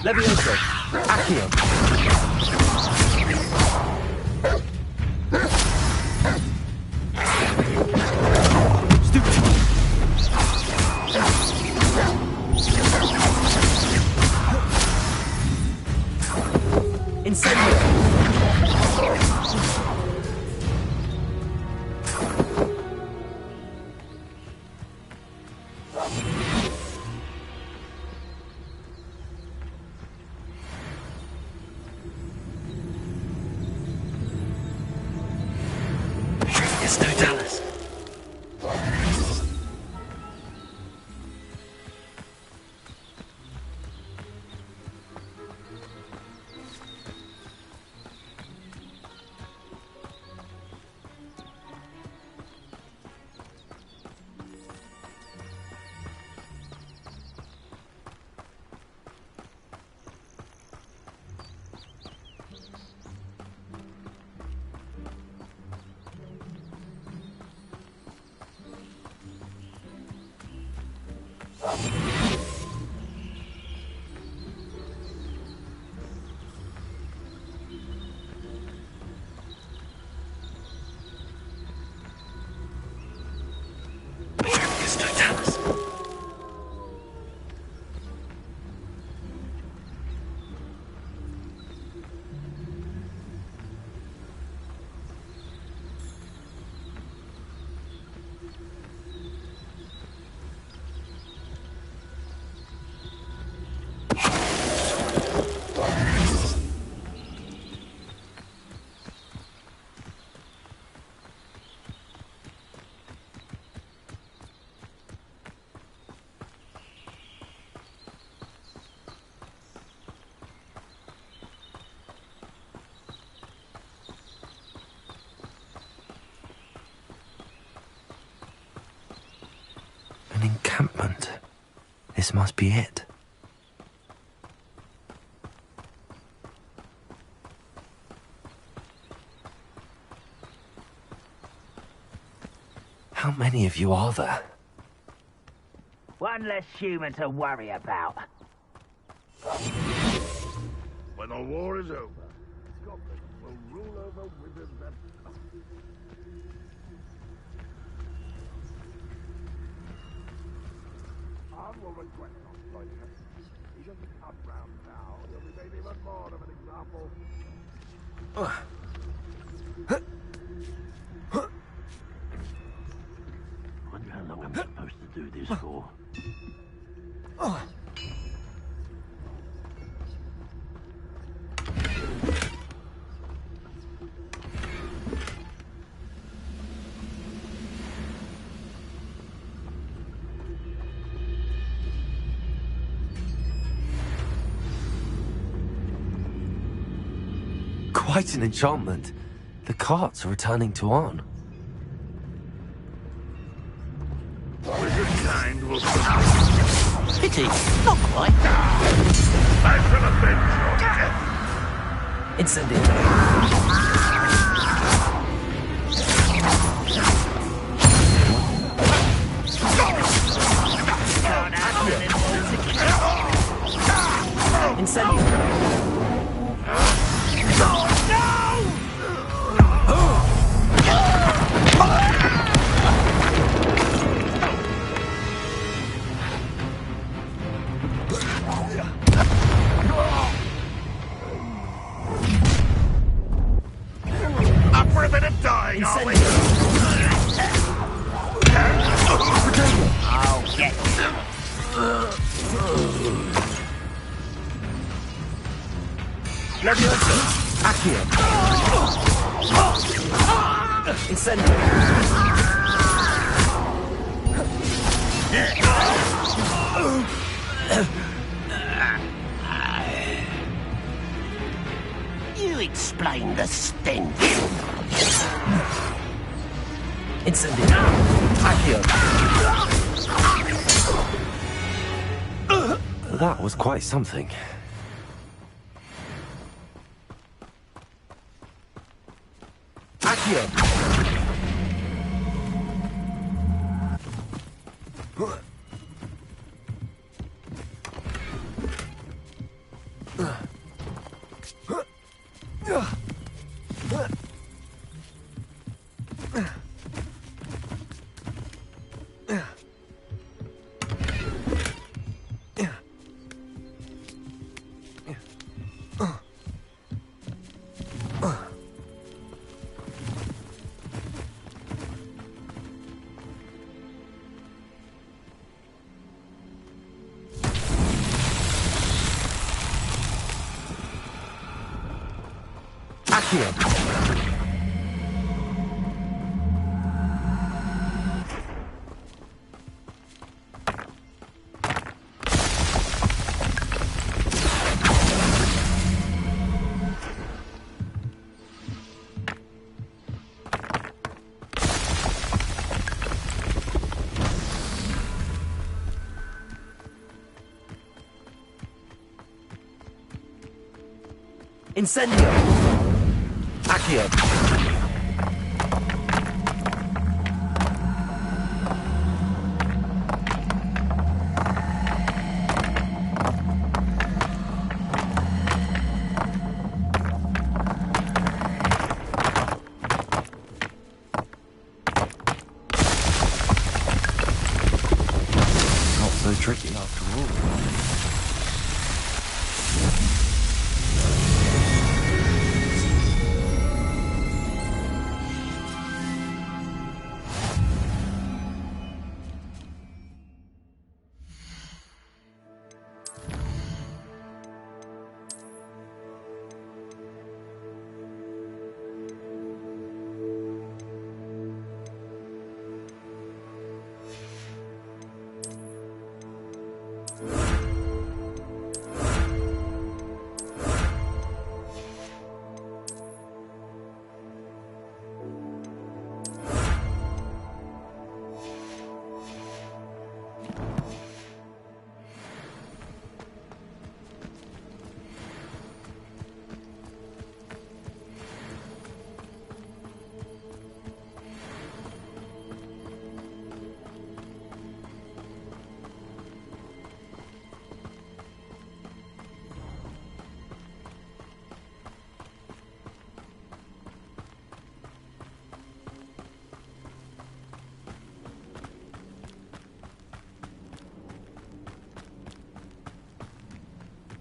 Levioso. Accio. Incendio. An encampment. This must be it. How many of you are there? One less human to worry about. When the war is over, Scotland will rule over wizards and... I will request not Roger. He doesn't come round now. He'll be made even more of an example. Wonder how long I'm supposed to do this for. Quite an enchantment. The carts are returning to on. Wizard kind will... Pity, not quite. I should have been shot. Incendio. Up for a bit of dying, are we? I'll get Leviosa! Accio! Incendio! You explain the stench. Incendio! Accio! That was quite something. Accio! Incendio! Accio! tricky after all.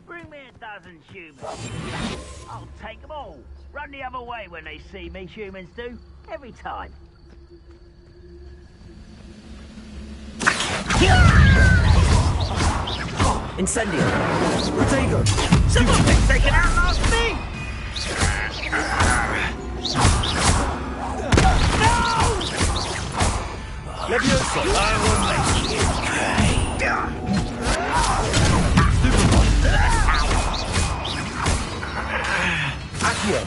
Bring me a dozen humans. I'll take them all. Run the other way when they see me, humans do. Every time. Incendio! Protego! Someone thinks they can outlast me! Levioso! I will make you pay! Accio!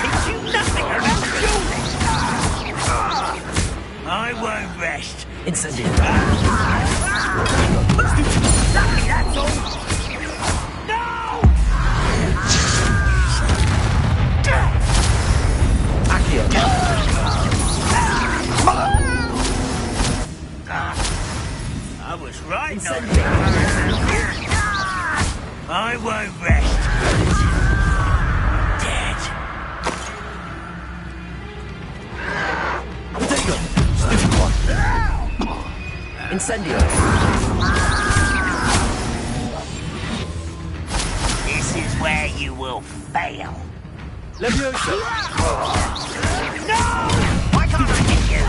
Teach you nothing about dueling! I won't rest. Incendio! Lucky, that's all! No! Accio! I was right, not I won't rest. Dead. Protego! Stupid one! Incendio! This is where you will fail. Levioso! No! Why can't I hit you?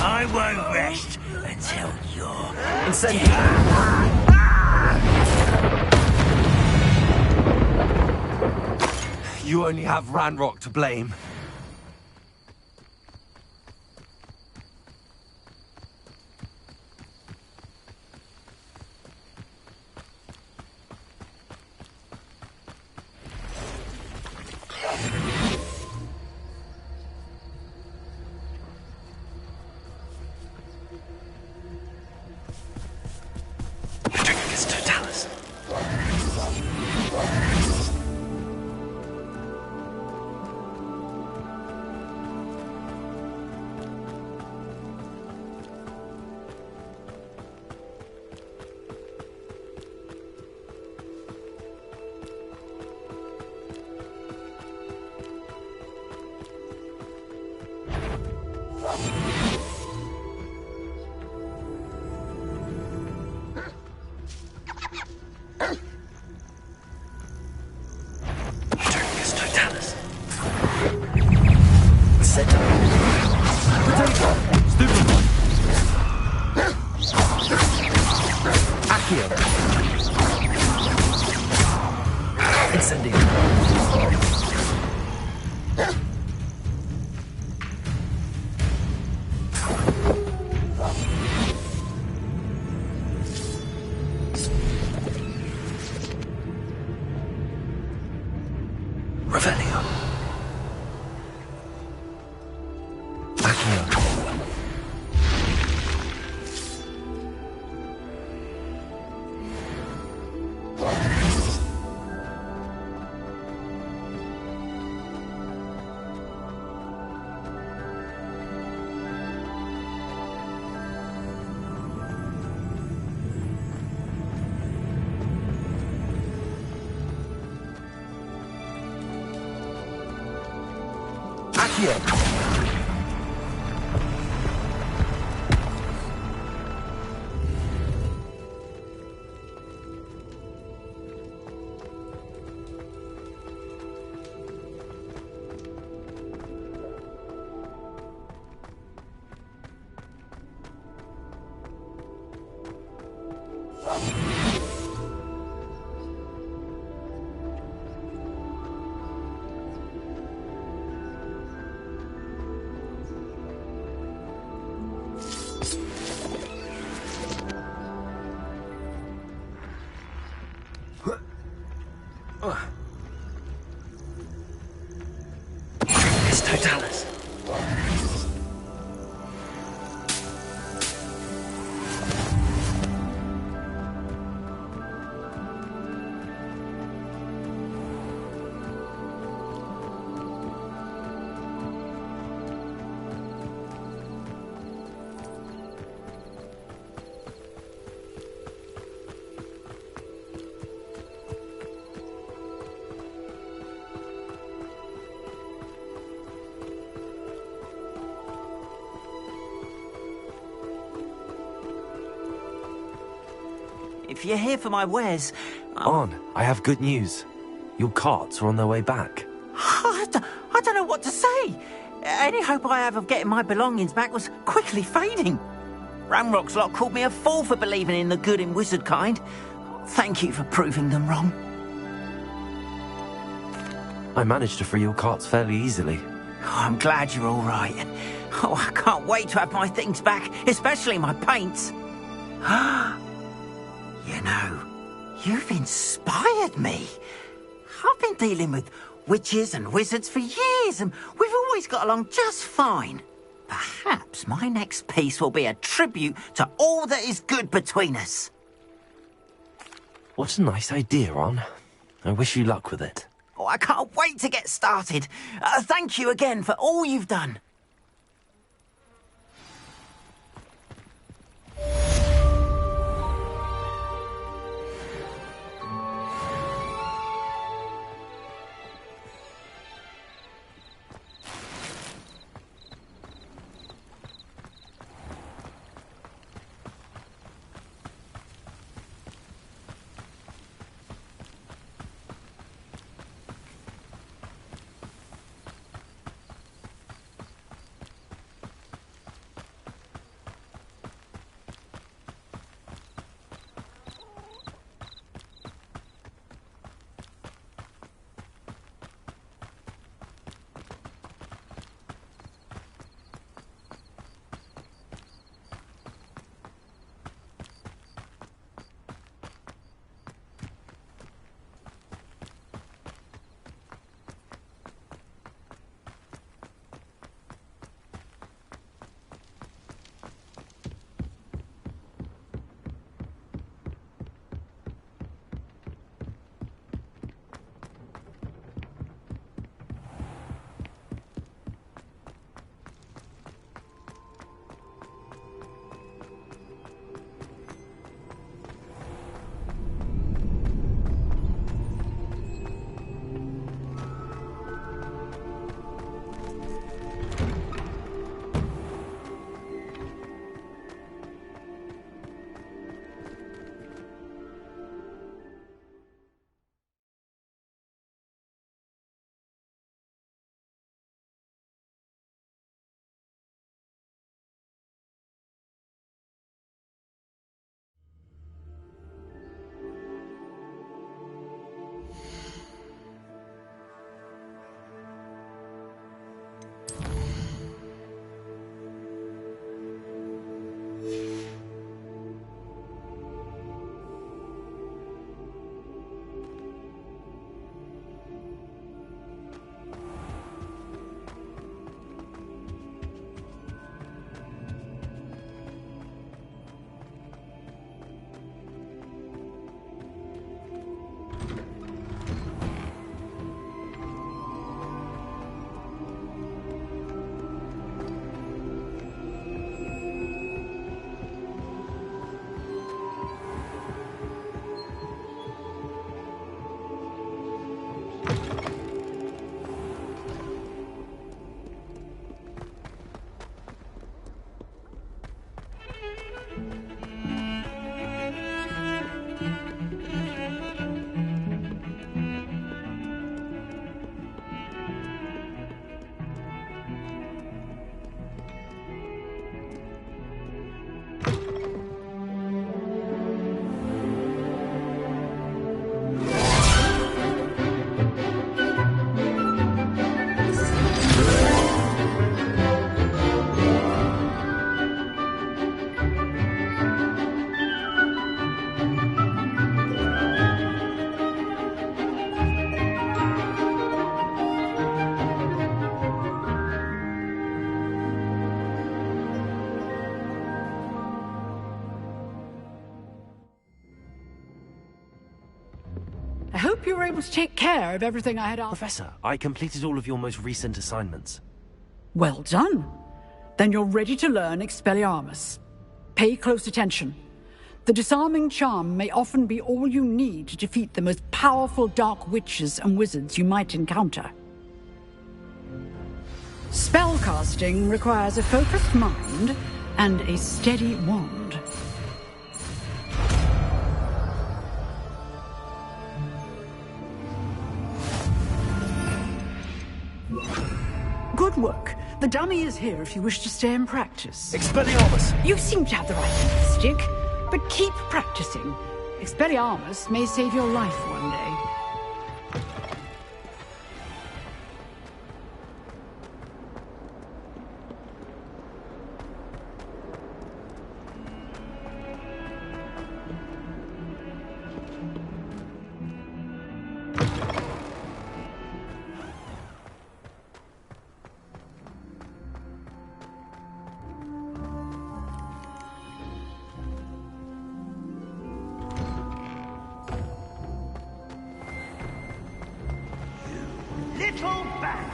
I won't rest until you're Incendio! You only have Ranrock to blame. It's Totalis. you! It's Totalis. If you're here for my wares... On, I have good news. Your carts are on their way back. I don't know what to say. Any hope I have of getting my belongings back was quickly fading. Ramrock's lot called me a fool for believing in the good in wizard kind. Thank you for proving them wrong. I managed to free your carts fairly easily. Oh, I'm glad you're all right. Oh, I can't wait to have my things back, especially my paints. You know, you've inspired me. I've been dealing with witches and wizards for years, and we've always got along just fine. Perhaps my next piece will be a tribute to all that is good between us. What a nice idea, Ron. I wish you luck with it. Oh, I can't wait to get started. Thank you again for all you've done. I hope you were able to take care of everything I had asked. Professor, I completed all of your most recent assignments. Well done. Then you're ready to learn Expelliarmus. Pay close attention. The disarming charm may often be all you need to defeat the most powerful dark witches and wizards you might encounter. Spellcasting requires a focused mind and a steady wand. Good work. The dummy is here if you wish to stay and practice. Expelliarmus! You seem to have the right stick, but keep practicing. Expelliarmus may save your life one day. Little bat,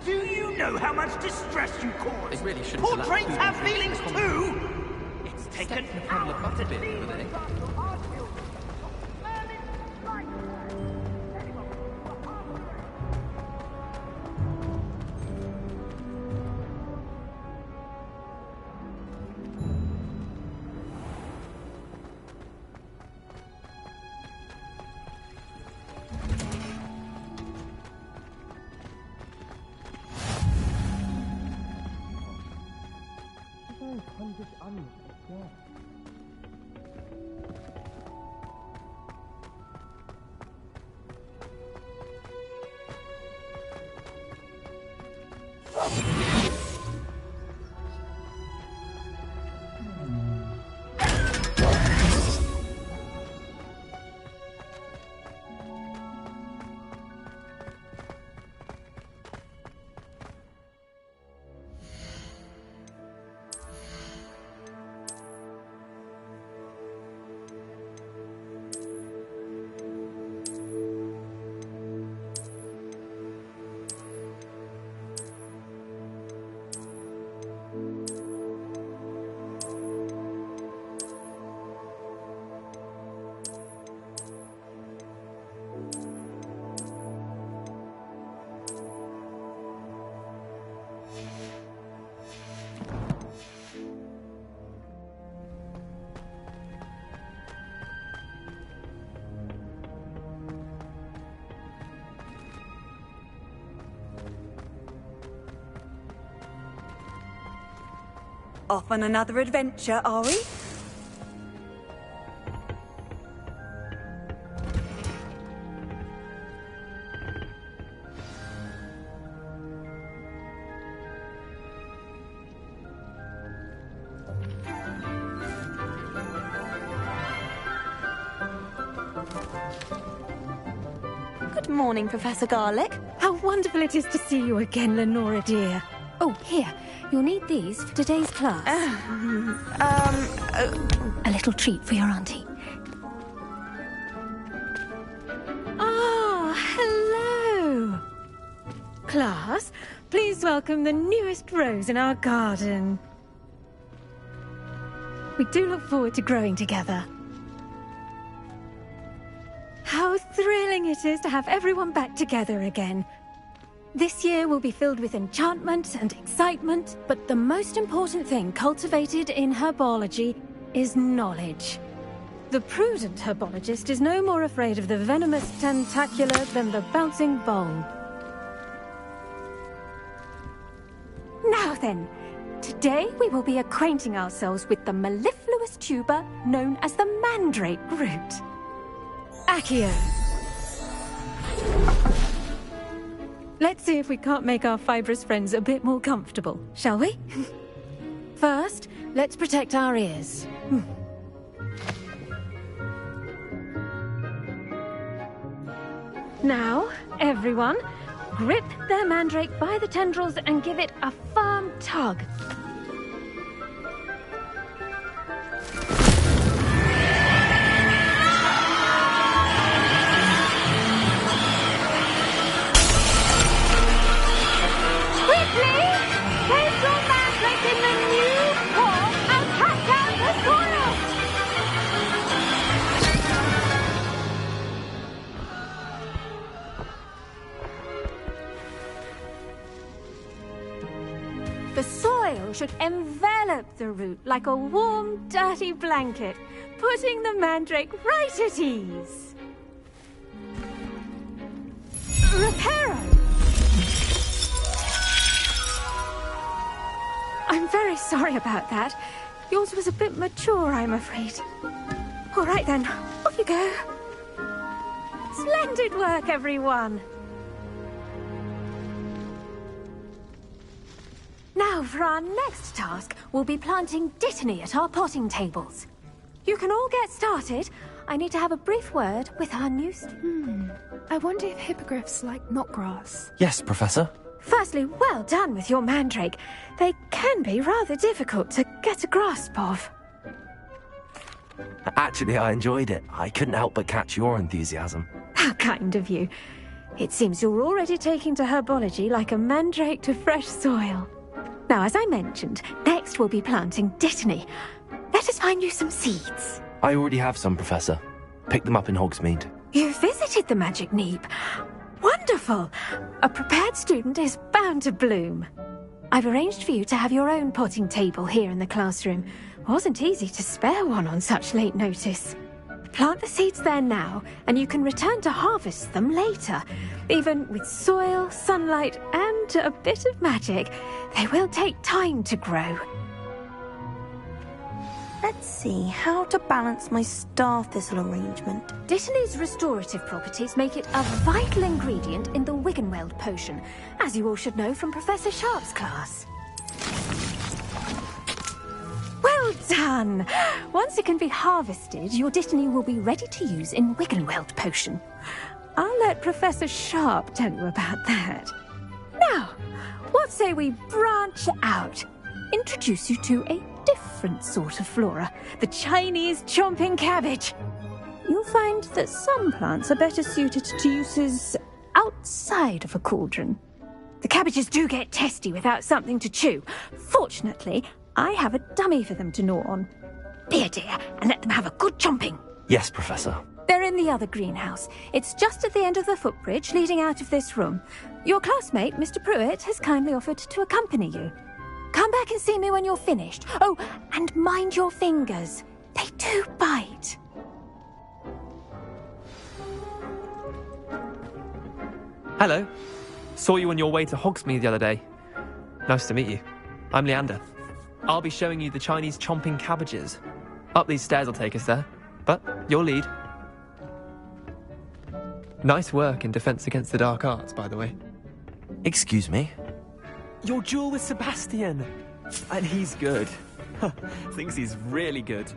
do you know how much distress you cause? They really shouldn't Portraits allow have food feelings to too! It's taken the problem apart a bit, haven't they? Off on another adventure, are we? Good morning, Professor Garlick. How wonderful it is to see you again, Lenora dear. Oh, here. You'll need these for today's class. A little treat for your auntie. Ah, hello. Class, please welcome the newest rose in our garden. We do look forward to growing together. How thrilling it is to have everyone back together again. This year will be filled with enchantment and excitement, but the most important thing cultivated in herbology is knowledge. The prudent herbologist is no more afraid of the venomous tentacula than the bouncing bulb. Now then, today we will be acquainting ourselves with the mellifluous tuber known as the mandrake root. Accio. Let's see if we can't make our fibrous friends a bit more comfortable, shall we? First, let's protect our ears. Now, everyone, grip their mandrake by the tendrils and give it a firm tug. The soil should envelop the root like a warm, dirty blanket, putting the mandrake right at ease. Reparo! I'm very sorry about that. Yours was a bit mature, I'm afraid. All right then, off you go. Splendid work, everyone. Now, for our next task, we'll be planting dittany at our potting tables. You can all get started. I need to have a brief word with our new student. I wonder if hippogriffs like knotgrass. Yes, Professor. Firstly, well done with your mandrake. They can be rather difficult to get a grasp of. Actually, I enjoyed it. I couldn't help but catch your enthusiasm. How kind of you. It seems you're already taking to herbology like a mandrake to fresh soil. Now, as I mentioned, next we'll be planting dittany. Let us find you some seeds. I already have some, Professor. Picked them up in Hogsmeade. You visited the Magic Neep. Wonderful! A prepared student is bound to bloom. I've arranged for you to have your own potting table here in the classroom. Wasn't easy to spare one on such late notice. Plant the seeds there now, and you can return to harvest them later. Even with soil, sunlight, and a bit of magic, they will take time to grow. Let's see how to balance my star thistle arrangement. Dittany's restorative properties make it a vital ingredient in the Wiggenweld potion, as you all should know from Professor Sharp's class. Well done! Once it can be harvested, your dittany will be ready to use in Wiggenweld potion. I'll let Professor Sharp tell you about that. Now, what say we branch out? Introduce you to a different sort of flora, the Chinese chomping cabbage. You'll find that some plants are better suited to uses outside of a cauldron. The cabbages do get testy without something to chew. Fortunately, I have a dummy for them to gnaw on. Be a dear and let them have a good chomping. Yes, Professor. They're in the other greenhouse. It's just at the end of the footbridge leading out of this room. Your classmate, Mr. Pruitt, has kindly offered to accompany you. Come back and see me when you're finished. Oh, and mind your fingers. They do bite. Hello. Saw you on your way to Hogsmeade the other day. Nice to meet you. I'm Leander. I'll be showing you the Chinese chomping cabbages. Up these stairs will take us there, but you'll lead. Nice work in Defense Against the Dark Arts, by the way. Excuse me? Your duel with Sebastian! And he's good. Thinks he's really good.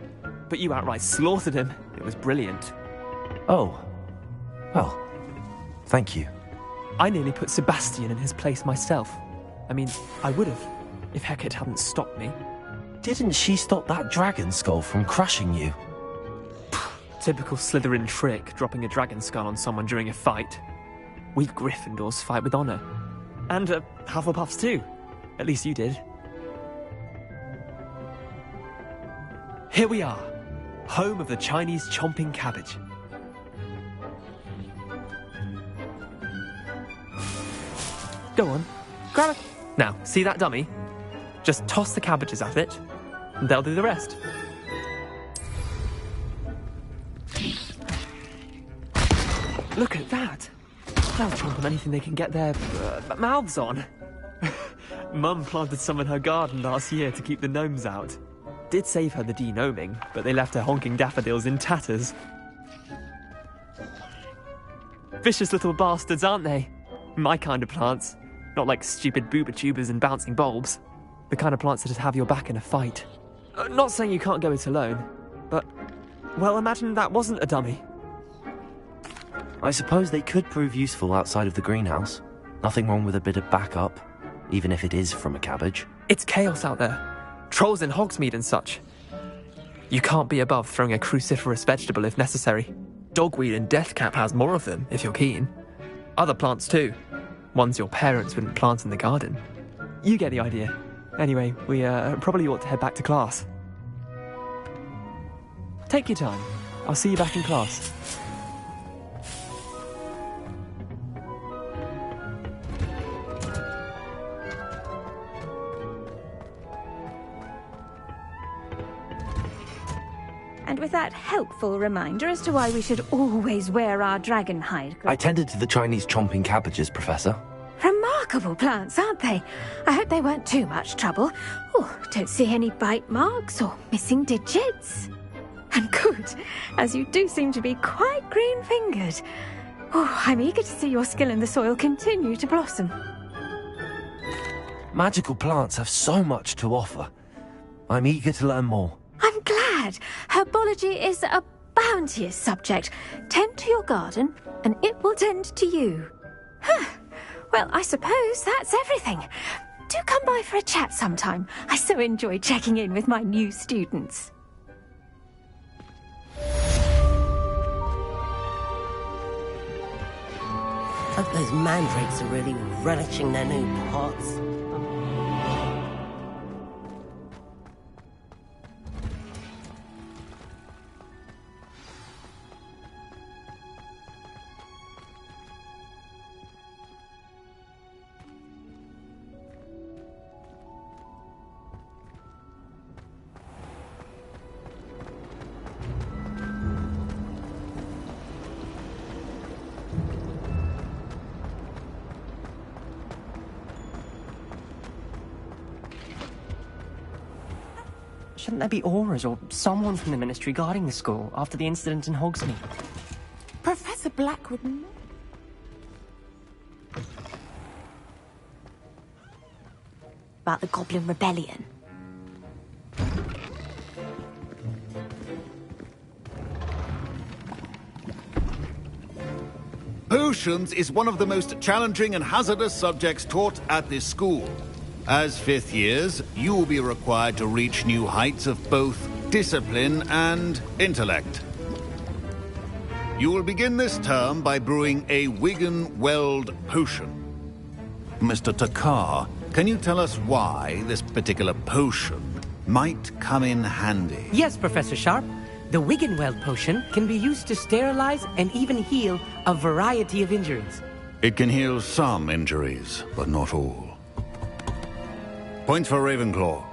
But you outright slaughtered him. It was brilliant. Oh. Well, thank you. I nearly put Sebastian in his place myself. I mean, I would have, if Hecate hadn't stopped me. Didn't she stop that dragon skull from crushing you? Typical Slytherin trick, dropping a dragon skull on someone during a fight. We Gryffindors fight with honour. And Hufflepuffs too. At least you did. Here we are, home of the Chinese chomping cabbage. Go on, grab it. Now, see that dummy? Just toss the cabbages at it, and they'll do the rest. Look at that. They'll chomp on anything they can get their mouths on. Mum planted some in her garden last year to keep the gnomes out. Did save her the de-gnoming, but they left her honking daffodils in tatters. Vicious little bastards, aren't they? My kind of plants. Not like stupid booba tubers and bouncing bulbs. The kind of plants that'd have your back in a fight. Not saying you can't go it alone, but, well, imagine that wasn't a dummy. I suppose they could prove useful outside of the greenhouse. Nothing wrong with a bit of backup, even if it is from a cabbage. It's chaos out there. Trolls in Hogsmeade and such. You can't be above throwing a cruciferous vegetable if necessary. Dogweed and deathcap has more of them, if you're keen. Other plants too. Ones your parents wouldn't plant in the garden. You get the idea. Anyway, we probably ought to head back to class. Take your time. I'll see you back in class. and with that helpful reminder as to why we should always wear our dragon hide. I tended to the Chinese chomping cabbages, Professor. Remarkable plants, aren't they? I hope they weren't too much trouble. Oh, don't see any bite marks or missing digits. And good, as you do seem to be quite green-fingered. Oh, I'm eager to see your skill in the soil continue to blossom. Magical plants have so much to offer. I'm eager to learn more. I'm glad. Herbology is a bounteous subject. Tend to your garden, and it will tend to you. Huh. Well, I suppose that's everything. Do come by for a chat sometime. I so enjoy checking in with my new students. Hope those mandrakes are really relishing their new pots. Shouldn't there be auras or someone from the Ministry guarding the school after the incident in Hogsmeade? Professor Blackwood... About the Goblin Rebellion. Potions is one of the most challenging and hazardous subjects taught at this school. As fifth years, you will be required to reach new heights of both discipline and intellect. You will begin this term by brewing a Wiggenweld potion. Mr. Takar, can you tell us why this particular potion might come in handy? Yes, Professor Sharp. The Wiggenweld potion can be used to sterilize and even heal a variety of injuries. It can heal some injuries, but not all. Point for Ravenclaw.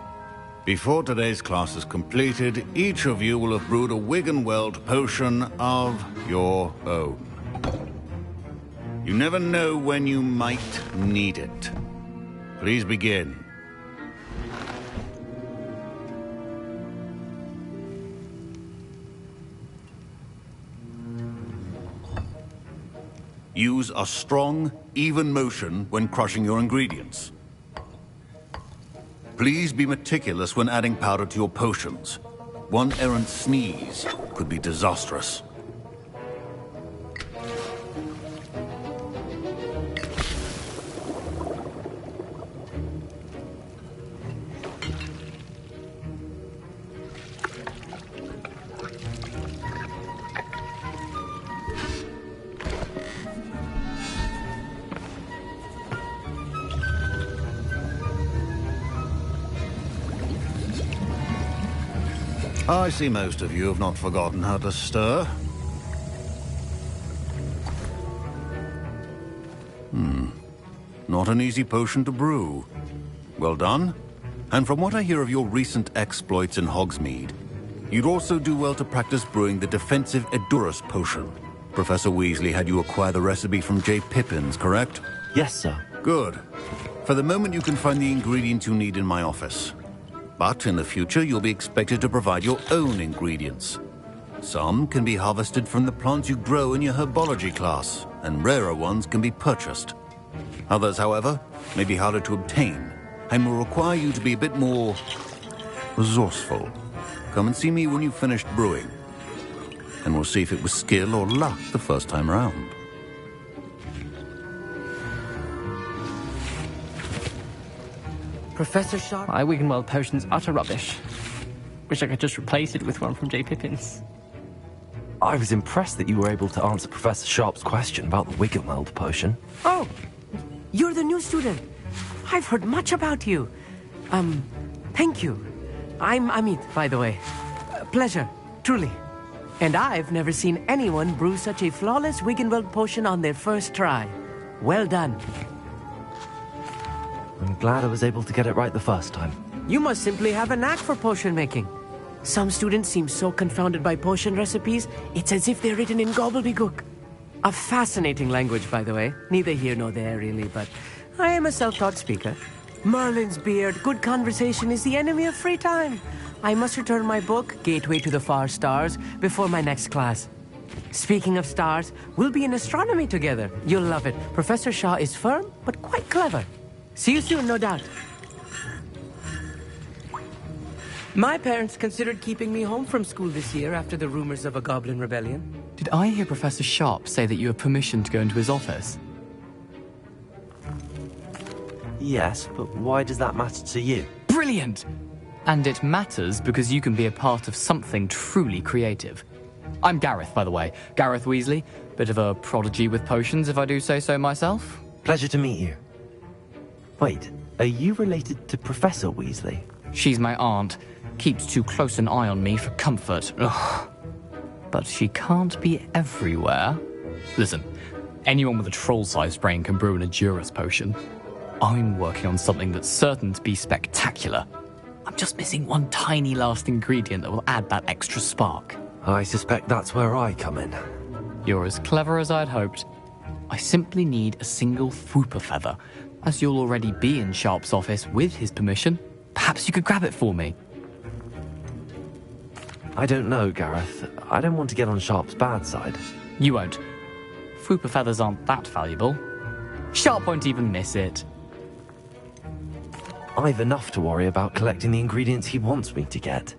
Before today's class is completed, each of you will have brewed a Wiggenweld potion of your own. You never know when you might need it. Please begin. Use a strong, even motion when crushing your ingredients. Please be meticulous when adding powder to your potions. One errant sneeze could be disastrous. I see most of you have not forgotten how to stir. Not an easy potion to brew. Well done. And from what I hear of your recent exploits in Hogsmeade, you'd also do well to practice brewing the defensive Edurus potion. Professor Weasley had you acquire the recipe from J. Pippins, correct? Yes, sir. Good. For the moment, you can find the ingredients you need in my office. But in the future, you'll be expected to provide your own ingredients. Some can be harvested from the plants you grow in your herbology class, and rarer ones can be purchased. Others, however, may be harder to obtain, and will require you to be a bit more resourceful. Come and see me when you've finished brewing, and we'll see if it was skill or luck the first time round. Professor Sharp? My Wiggenweld potion's utter rubbish. Wish I could just replace it with one from J. Pippins. I was impressed that you were able to answer Professor Sharp's question about the Wiggenweld potion. Oh, you're the new student. I've heard much about you. Thank you. I'm Amit, by the way. Pleasure, truly. And I've never seen anyone brew such a flawless Wiggenweld potion on their first try. Well done. I'm glad I was able to get it right the first time. You must simply have a knack for potion making. Some students seem so confounded by potion recipes, it's as if they're written in gobbledygook. A fascinating language, by the way. Neither here nor there, really, but I am a self-taught speaker. Merlin's beard, good conversation is the enemy of free time. I must return my book, Gateway to the Far Stars, before my next class. Speaking of stars, we'll be in astronomy together. You'll love it. Professor Shaw is firm, but quite clever. See you soon, no doubt. My parents considered keeping me home from school this year after the rumors of a goblin rebellion. Did I hear Professor Sharp say that you have permission to go into his office? Yes, but why does that matter to you? Brilliant! And it matters because you can be a part of something truly creative. I'm Gareth, by the way. Gareth Weasley. Bit of a prodigy with potions, if I do say so myself. Pleasure to meet you. Wait, are you related to Professor Weasley? She's my aunt. Keeps too close an eye on me for comfort. Ugh. But she can't be everywhere. Listen, anyone with a troll-sized brain can brew an Endurance potion. I'm working on something that's certain to be spectacular. I'm just missing one tiny last ingredient that will add that extra spark. I suspect that's where I come in. You're as clever as I'd hoped. I simply need a single Fwooper feather. As you'll already be in Sharp's office with his permission, perhaps you could grab it for me. I don't know, Gareth. I don't want to get on Sharp's bad side. You won't. Fwooper feathers aren't that valuable. Sharp won't even miss it. I've enough to worry about collecting the ingredients he wants me to get.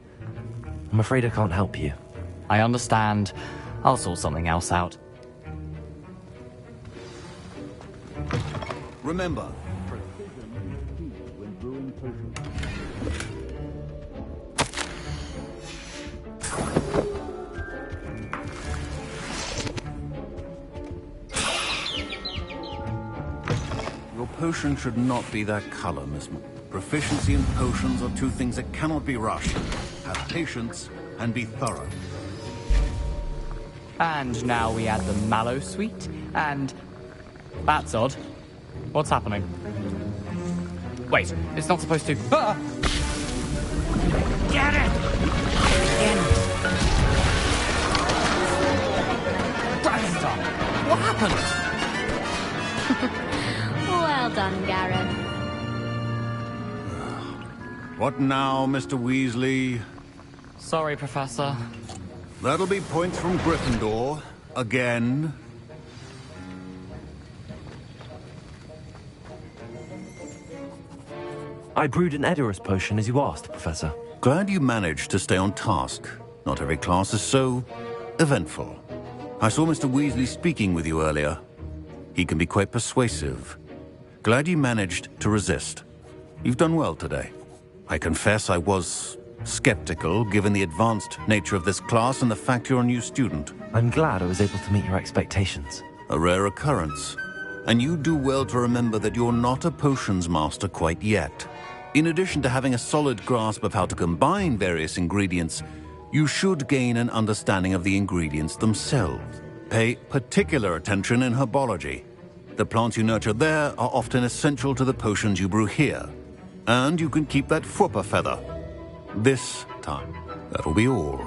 I'm afraid I can't help you. I understand. I'll sort something else out. Remember, your potion should not be that color, Miss Proficiency in potions are two things that cannot be rushed. Have patience and be thorough. And now we add the mallow sweet, and... That's odd. What's happening? Wait, it's not supposed to... Ah! Get it! Bradstar! What happened? Well done, Gareth. What now, Mr. Weasley? Sorry, Professor. That'll be points from Gryffindor. Again. I brewed an Edorus potion as you asked, Professor. Glad you managed to stay on task. Not every class is so eventful. I saw Mr. Weasley speaking with you earlier. He can be quite persuasive. Glad you managed to resist. You've done well today. I confess I was skeptical, given the advanced nature of this class and the fact you're a new student. I'm glad I was able to meet your expectations. A rare occurrence. And you do well to remember that you're not a potions master quite yet. In addition to having a solid grasp of how to combine various ingredients, you should gain an understanding of the ingredients themselves. Pay particular attention in herbology. The plants you nurture there are often essential to the potions you brew here. And you can keep that Fwooper feather. This time. That'll be all.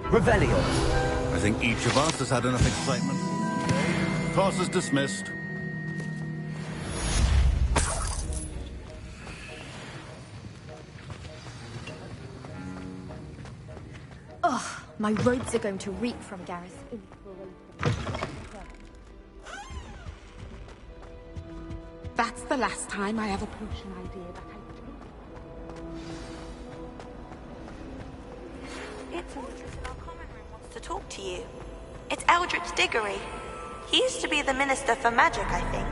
Revelio. I think each of us has had enough excitement. Class is dismissed. Ugh, my robes are going to reek from Gareth's inspiration. That's the last time I have a potion idea that It's Wardress in our common room wants to talk to you. It's Eldritch Diggory. He used to be the Minister for Magic, I think.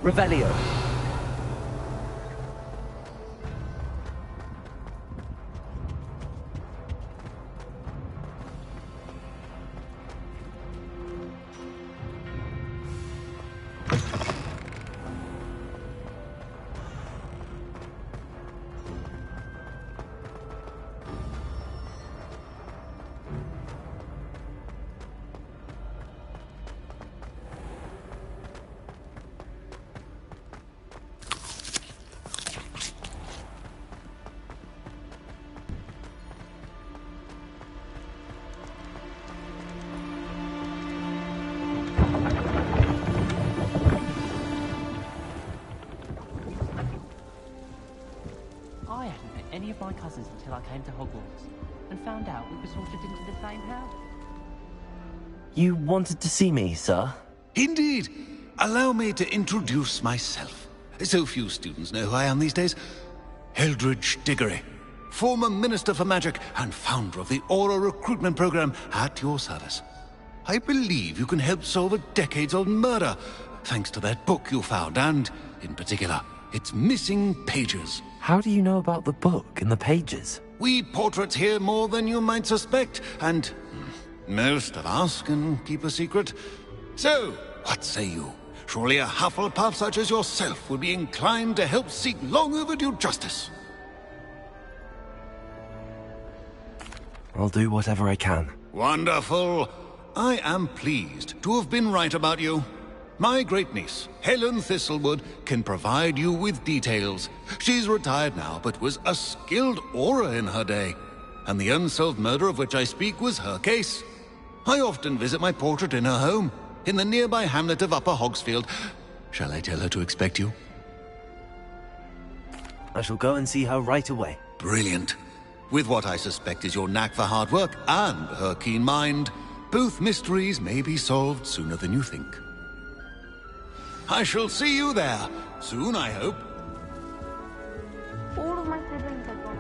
Revelio. I hadn't met any of my cousins until I came to Hogwarts, and found out we were sorted into the same house. You wanted to see me, sir? Indeed. Allow me to introduce myself. So few students know who I am these days. Eldridge Diggory, former Minister for Magic and founder of the Aura Recruitment Program, at your service. I believe you can help solve a decades-old murder, thanks to that book you found, and, in particular, its missing pages. How do you know about the book and the pages? We portraits hear more than you might suspect, and most of us can keep a secret. So, what say you? Surely a Hufflepuff such as yourself would be inclined to help seek long overdue justice. I'll do whatever I can. Wonderful. I am pleased to have been right about you. My great-niece, Helen Thistlewood, can provide you with details. She's retired now, but was a skilled aura in her day. And the unsolved murder of which I speak was her case. I often visit my portrait in her home, in the nearby hamlet of Upper Hogsfield. Shall I tell her to expect you? I shall go and see her right away. Brilliant. With what I suspect is your knack for hard work and her keen mind, both mysteries may be solved sooner than you think. I shall see you there, soon I hope. All of my siblings have gone.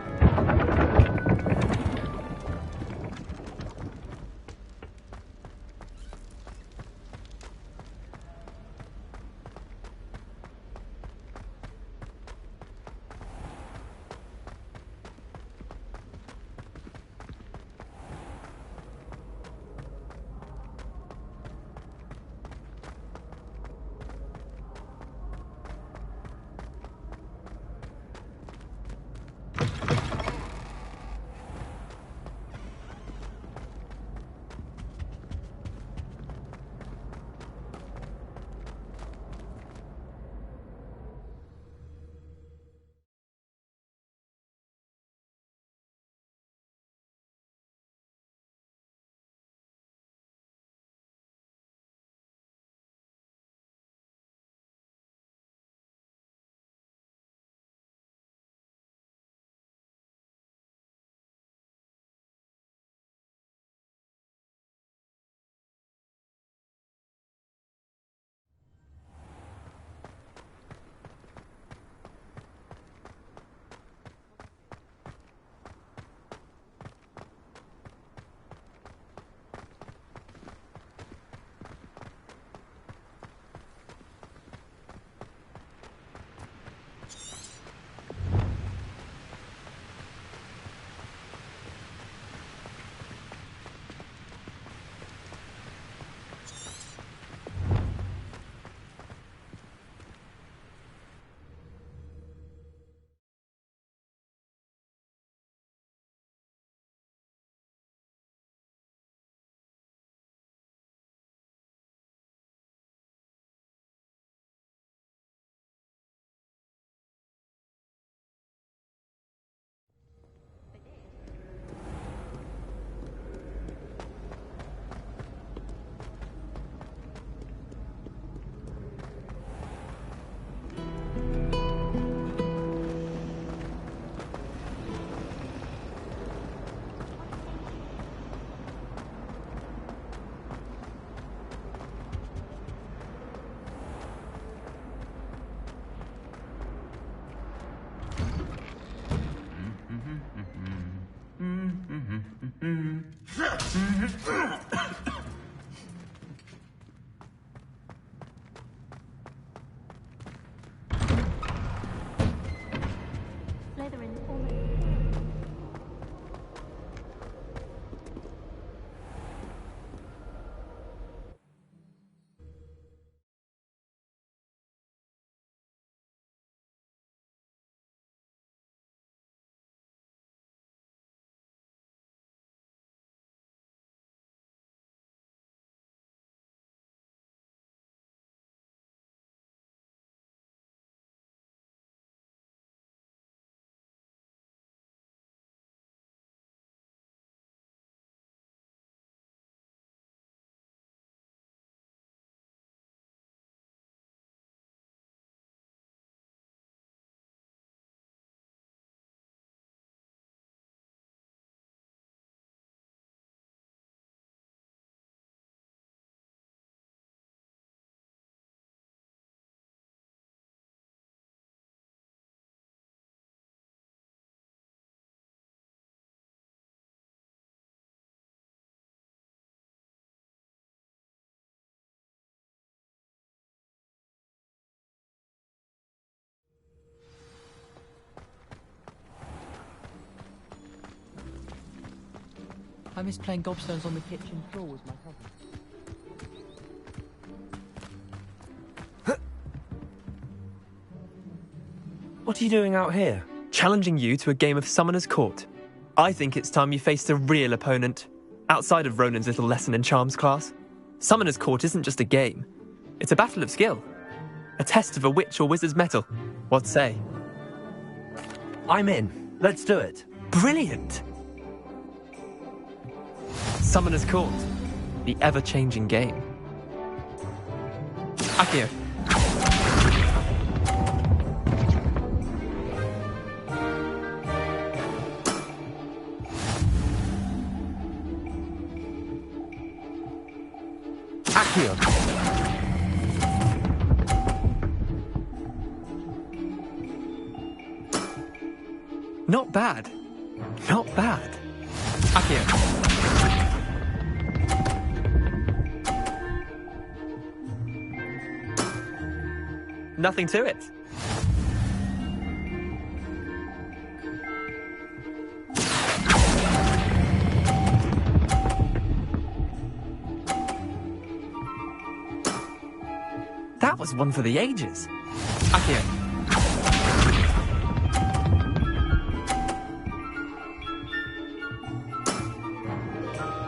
I miss playing gobstones on the kitchen floor with my cousin. What are you doing out here? Challenging you to a game of Summoner's Court. I think it's time you faced a real opponent, outside of Ronan's little lesson in charms class. Summoner's Court isn't just a game. It's a battle of skill. A test of a witch or wizard's mettle. What say? I'm in. Let's do it. Brilliant! Summoner's Court. The ever-changing game. Akio. Not bad. Not bad. Akio. Nothing to it. That was one for the ages. Akio.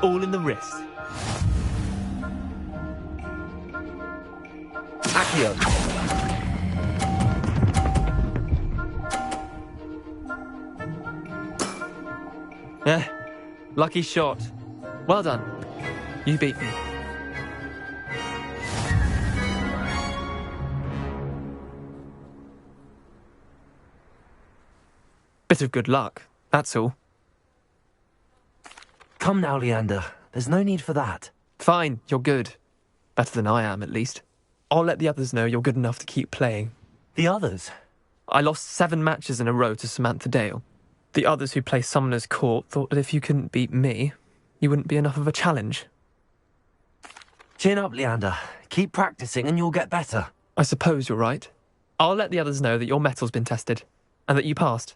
All in the wrist. Akio. Lucky shot. Well done. You beat me. Bit of good luck, that's all. Come now, Leander. There's no need for that. Fine, you're good. Better than I am, at least. I'll let the others know you're good enough to keep playing. The others? I lost 7 matches in a row to Samantha Dale. The others who play Summoner's Court thought that if you couldn't beat me, you wouldn't be enough of a challenge. Chin up, Leander. Keep practicing and you'll get better. I suppose you're right. I'll let the others know that your metal's been tested, and that you passed.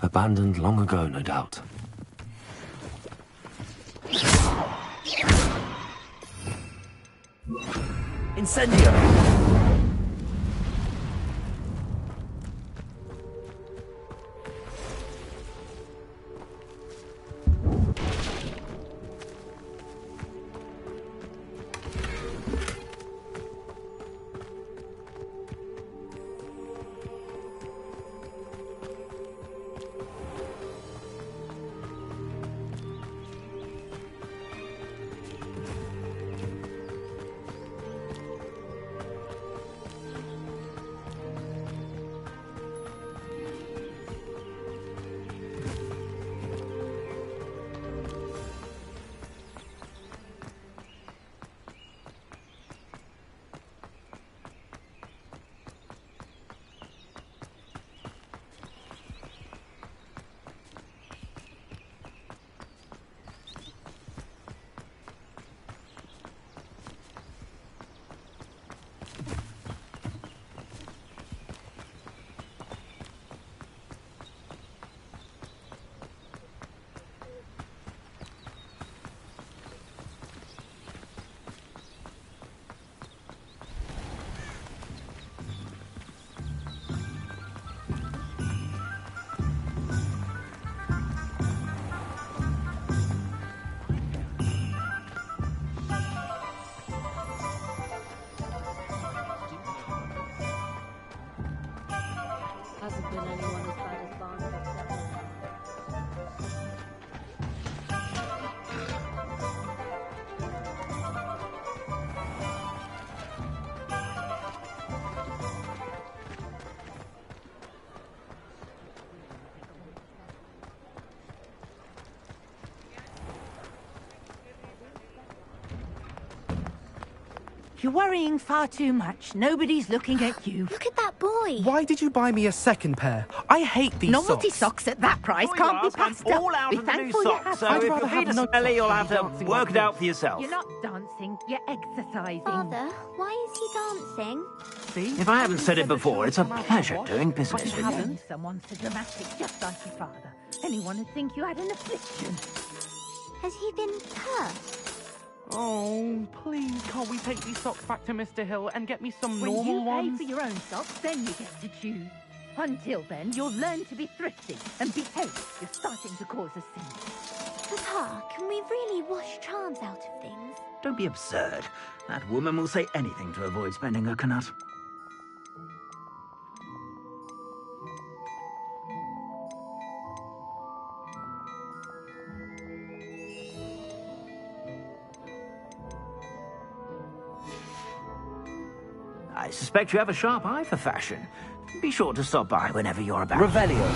Abandoned long ago, no doubt. Incendio! You're worrying far too much. Nobody's looking at you. Look at that boy. Why did you buy me a second pair? I hate these Novelty socks. socks at that price can't be passed up. all out Be of the new thankful you socks, have so some. if rather your have feet are no smelly, you'll have socks to than dancing work like it out this. for yourself. You're not dancing, you're exercising. Father, why is he dancing? See? If I haven't said it before, it's a pleasure doing business with you. Having someone so dramatic, just like your father. Anyone would think you had an affliction. Has he been cursed? Oh, please, can't we take these socks back to Mr. Hill and get me some When normal you pay ones? for your own socks, then you get to choose. Until then, you'll learn to be thrifty and behave. You're starting to cause a sin. Papa, can we really wash charms out of things? Don't be absurd. That woman will say anything to avoid spending her canut. I suspect you have a sharp eye for fashion. Be sure to stop by whenever you're about. Revelio.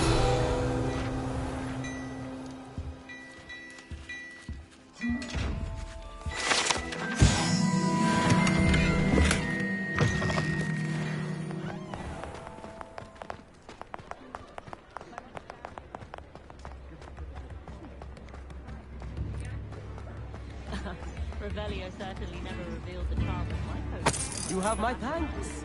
Revelio certainly never revealed the charm of my post. You have my thanks.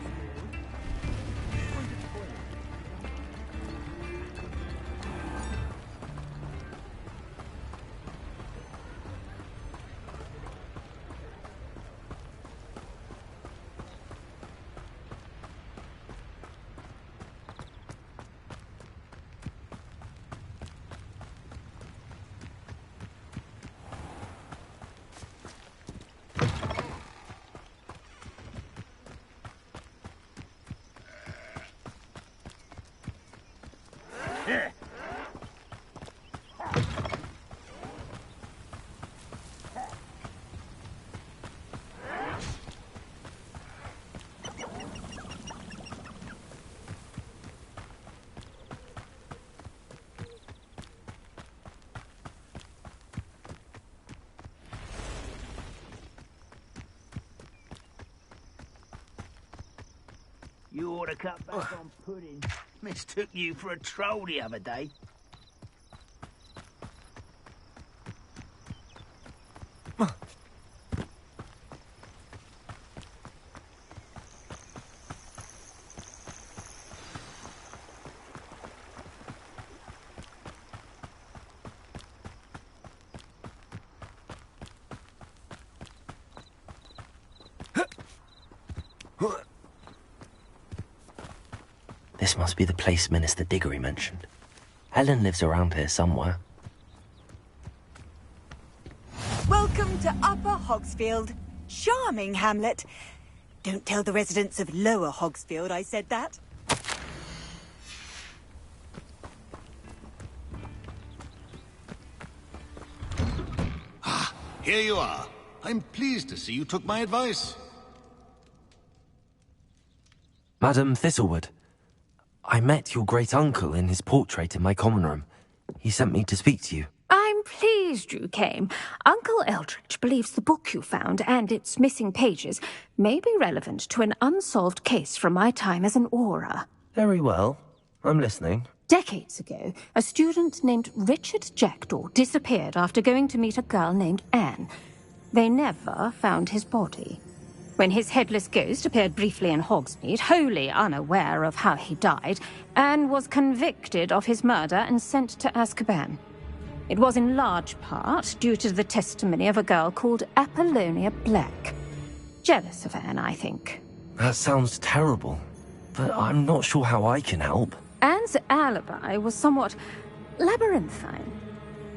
You ought to cut back on pudding. Mistook you for a troll the other day. This must be the place Minister Diggory mentioned. Helen lives around here somewhere. Welcome to Upper Hogsfield. Charming hamlet. Don't tell the residents of Lower Hogsfield I said that. Ah, here you are. I'm pleased to see you took my advice. Madam Thistlewood, I met your great-uncle in his portrait in my common room. He sent me to speak to you. I'm pleased you came. Uncle Eldridge believes the book you found and its missing pages may be relevant to an unsolved case from my time as an aura. Very well. I'm listening. Decades ago, a student named Richard Jackdaw disappeared after going to meet a girl named Anne. They never found his body. When his headless ghost appeared briefly in Hogsmeade, wholly unaware of how he died, Anne was convicted of his murder and sent to Azkaban. It was in large part due to the testimony of a girl called Apollonia Black. Jealous of Anne, I think. That sounds terrible, but I'm not sure how I can help. Anne's alibi was somewhat labyrinthine.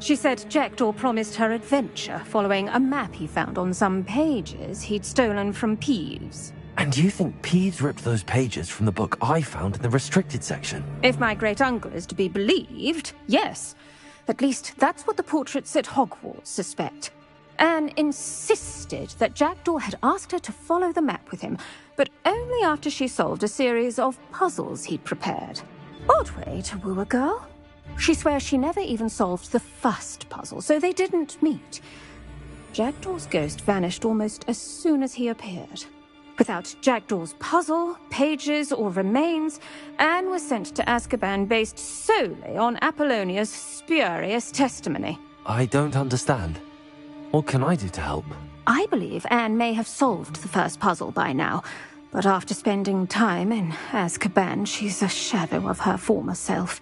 She said Jackdaw promised her adventure following a map he found on some pages he'd stolen from Peeves. And you think Peeves ripped those pages from the book I found in the restricted section? If my great-uncle is to be believed, yes. At least that's what the portraits at Hogwarts suspect. Anne insisted that Jackdaw had asked her to follow the map with him, but only after she solved a series of puzzles he'd prepared. Odd way to woo a girl. She swears she never even solved the first puzzle, so they didn't meet. Jackdaw's ghost vanished almost as soon as he appeared. Without Jackdaw's puzzle, pages, or remains, Anne was sent to Azkaban based solely on Apollonia's spurious testimony. I don't understand. What can I do to help? I believe Anne may have solved the first puzzle by now, but after spending time in Azkaban, she's a shadow of her former self.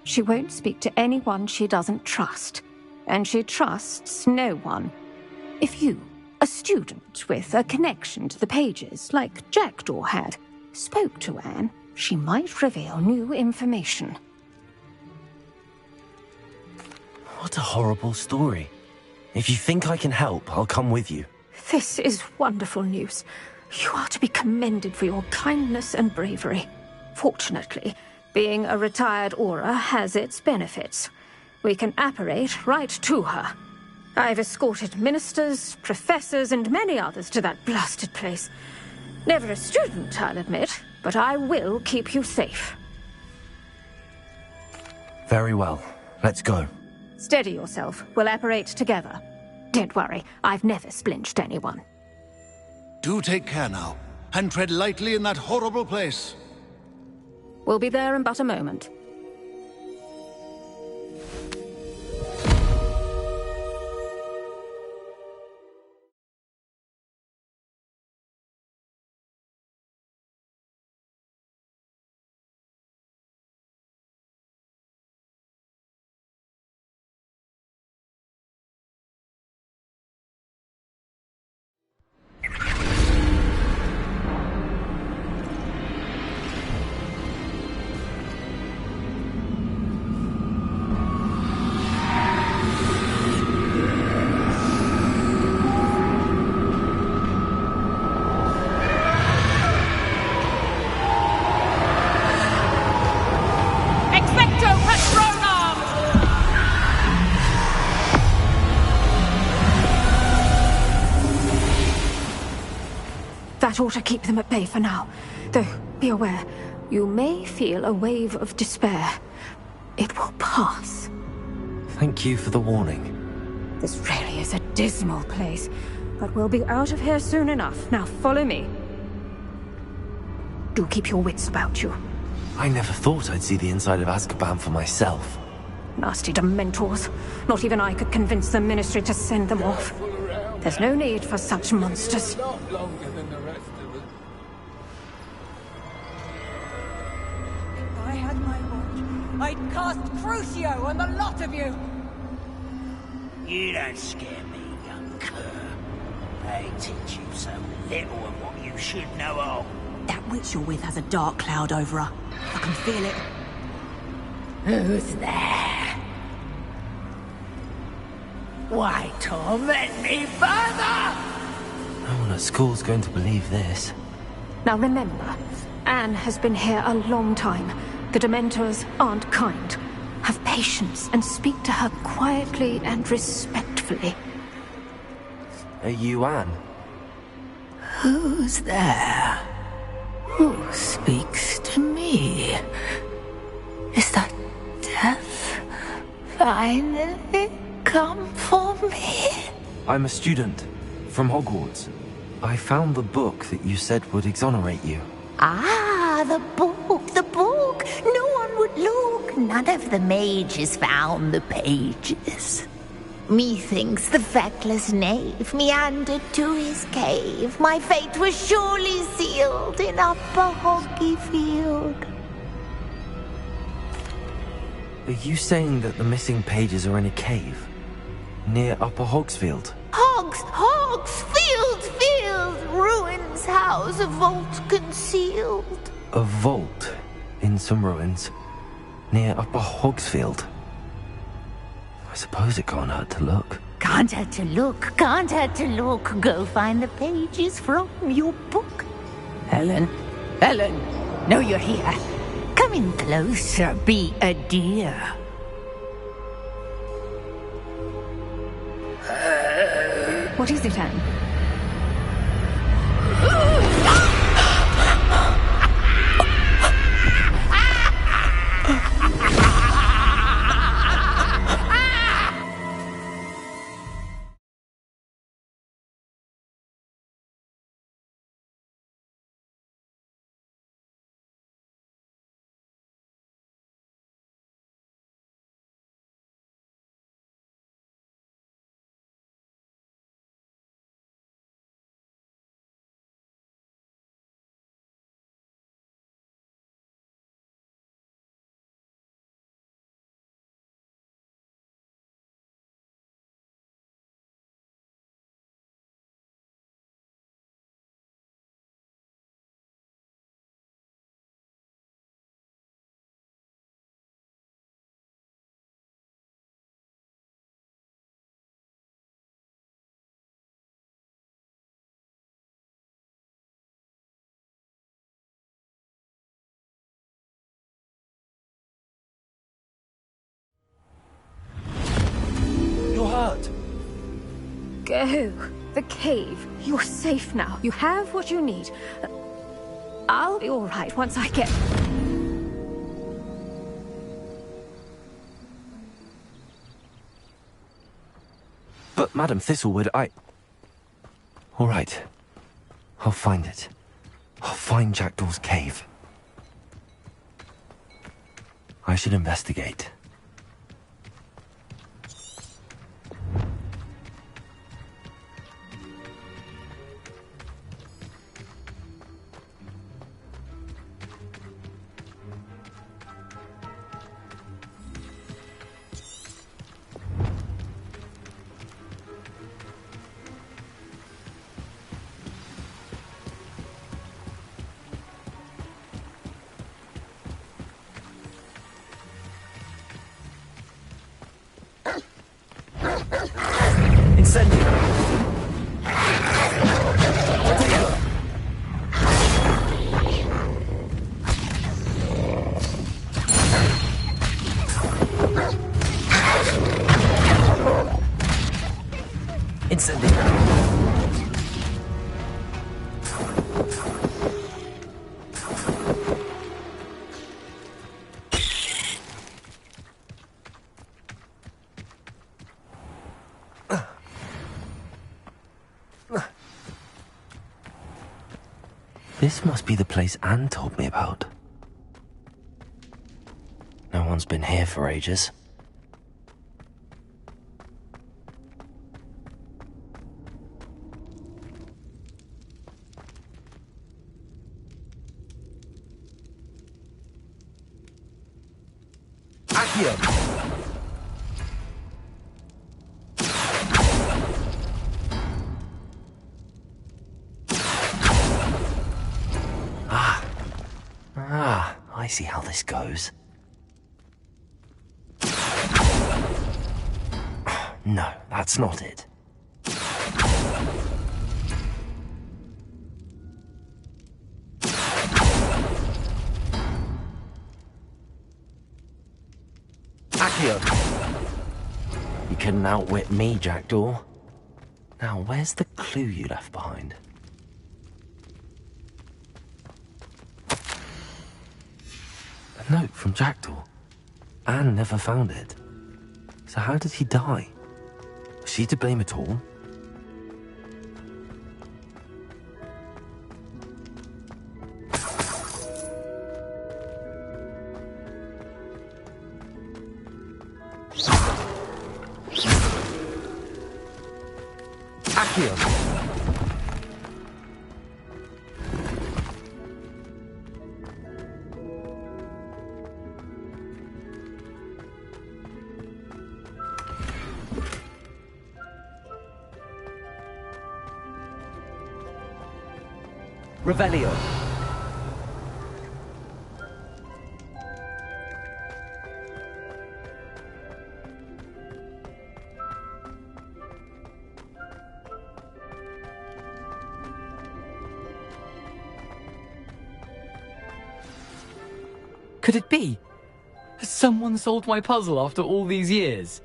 She won't speak to anyone she doesn't trust, and she trusts no one. If you, a student with a connection to the pages, like Jackdaw had, spoke to Anne, she might reveal new information. What a horrible story. If you think I can help, I'll come with you. This is wonderful news. You are to be commended for your kindness and bravery. Fortunately, being a retired Auror has its benefits. We can apparate right to her. I've escorted ministers, professors, and many others to that blasted place. Never a student, I'll admit, but I will keep you safe. Very well. Let's go. Steady yourself. We'll apparate together. Don't worry, I've never splinched anyone. Do take care now, and tread lightly in that horrible place. We'll be there in but a moment. That ought to keep them at bay for now. Though, be aware, you may feel a wave of despair. It will pass. Thank you for the warning. This really is a dismal place, but we'll be out of here soon enough. Now follow me. Do keep your wits about you. I never thought I'd see the inside of Azkaban for myself. Nasty Dementors. Not even I could convince the Ministry to send them off. There's no need for such monsters. Not longer than the rest of us. If I had my watch, I'd cast Crucio on the lot of you! You don't scare me, young cur. They teach you so little of what you should know of. That witch you're with has a dark cloud over her. I can feel it. Who's there? Why torment me further? No one at school's going to believe this. Now remember, Anne has been here a long time. The Dementors aren't kind. Have patience and speak to her quietly and respectfully. Are you Anne? Who's there? Who speaks to me? Is that death finally come for me? I'm a student from Hogwarts. I found the book that you said would exonerate you. Ah, the book, the book. No one would look. None of the mages found the pages. Methinks the feckless knave meandered to his cave. My fate was surely sealed in Upper Hoggyfield. Are you saying that the missing pages are in a cave? Near Upper Hogsfield? Field, ruins house, a vault concealed. A vault in some ruins near Upper Hogsfield? I suppose it can't hurt to look. Can't hurt to look, can't hurt to look. Go find the pages from your book. Helen, know you're here. Come in closer, be a dear. What is it, Anne? go. The cave. You're safe now. You have what you need. I'll be all right once I get... But, Madam Thistlewood, All right. I'll find it. I'll find Jackdaw's cave. I should investigate. This must be the place Anne told me about. No one's been here for ages. I see how this goes. No, that's not it. Accio! You couldn't outwit me, Jackdaw. Now, where's the clue you left behind? A note from Jackdaw. Anne never found it. So how did he die? Was she to blame at all? Accio! Revelio. Could it be? Has someone solved my puzzle after all these years?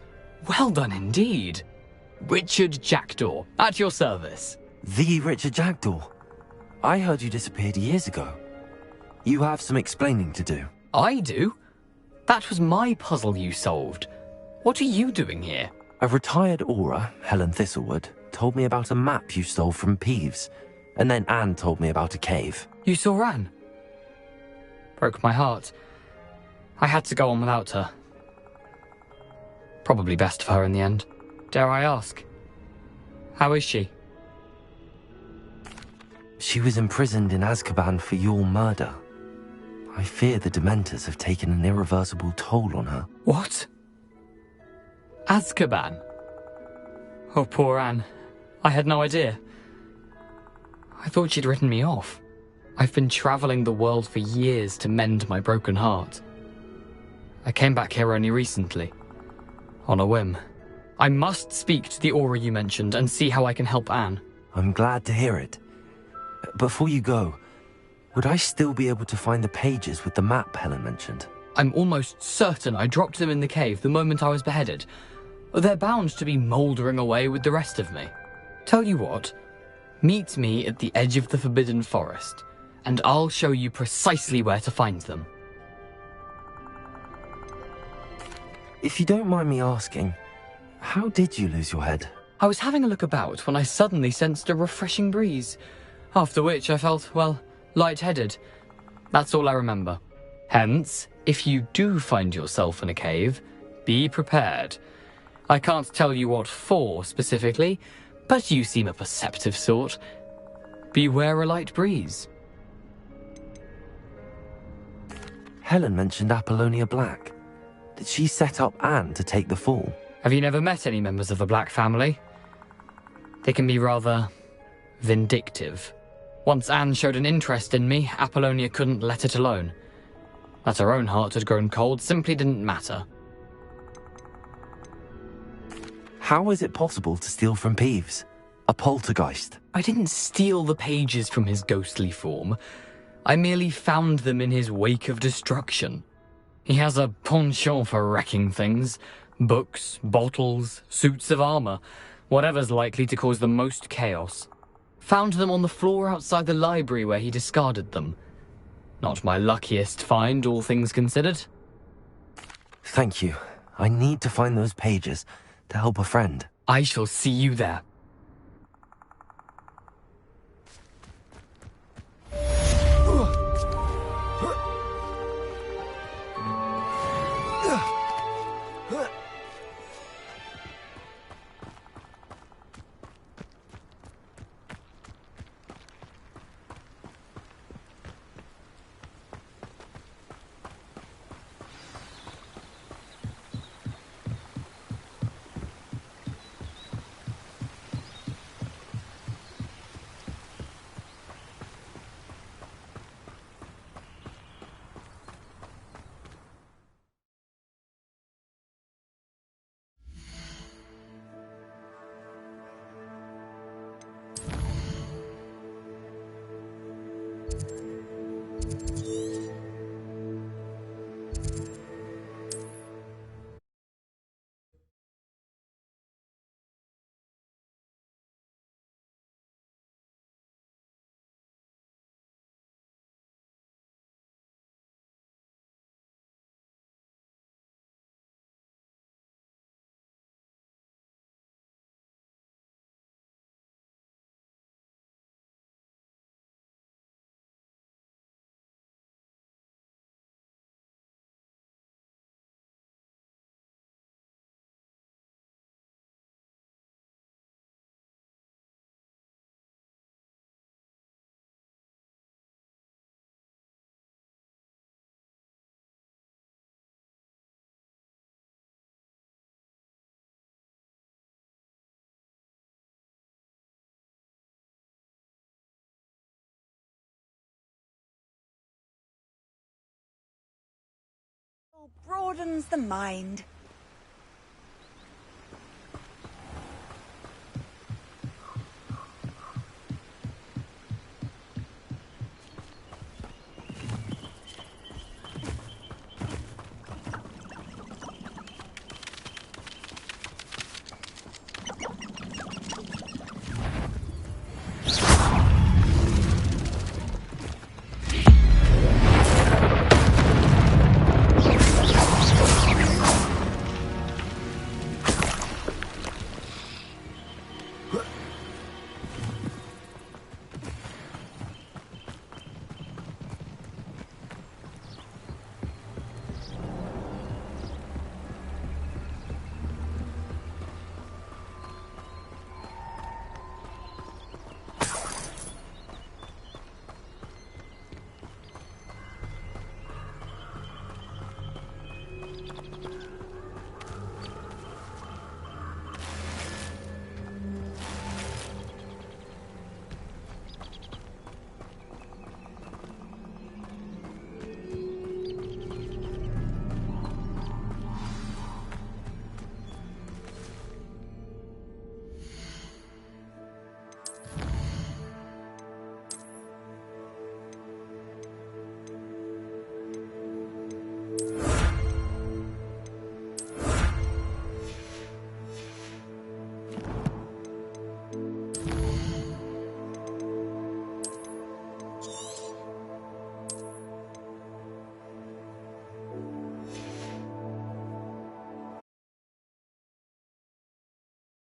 Well done indeed. Richard Jackdaw, at your service. The Richard Jackdaw? I heard you disappeared years ago. You have some explaining to do. I do? That was my puzzle you solved. What are you doing here? A retired Aura, Helen Thistlewood, told me about a map you stole from Peeves, and then Anne told me about a cave. You saw Anne? Broke my heart. I had to go on without her. Probably best of her in the end. Dare I ask? How is she? She was imprisoned in Azkaban for your murder. I fear the Dementors have taken an irreversible toll on her. What? Azkaban? Oh, poor Anne. I had no idea. I thought she'd written me off. I've been travelling the world for years to mend my broken heart. I came back here only recently. On a whim. I must speak to the Aura you mentioned and see how I can help Anne. I'm glad to hear it. Before you go, would I still be able to find the pages with the map Helen mentioned? I'm almost certain I dropped them in the cave the moment I was beheaded. They're bound to be mouldering away with the rest of me. Tell you what, meet me at the edge of the Forbidden Forest, and I'll show you precisely where to find them. If you don't mind me asking, how did you lose your head? I was having a look about when I suddenly sensed a refreshing breeze, after which I felt, well, lightheaded. That's all I remember. Hence, if you do find yourself in a cave, be prepared. I can't tell you what for specifically, but you seem a perceptive sort. Beware a light breeze. Helen mentioned Apollonia Black. Did she set up Anne to take the fall? Have you never met any members of the Black family? They can be rather vindictive. Once Anne showed an interest in me, Apollonia couldn't let it alone. That her own heart had grown cold simply didn't matter. How is it possible to steal from Peeves? A poltergeist? I didn't steal the pages from his ghostly form. I merely found them in his wake of destruction. He has a penchant for wrecking things. Books, bottles, suits of armor, whatever's likely to cause the most chaos. Found them on the floor outside the library where he discarded them. Not my luckiest find, all things considered. Thank you. I need to find those pages to help a friend. I shall see you there. Broadens the mind.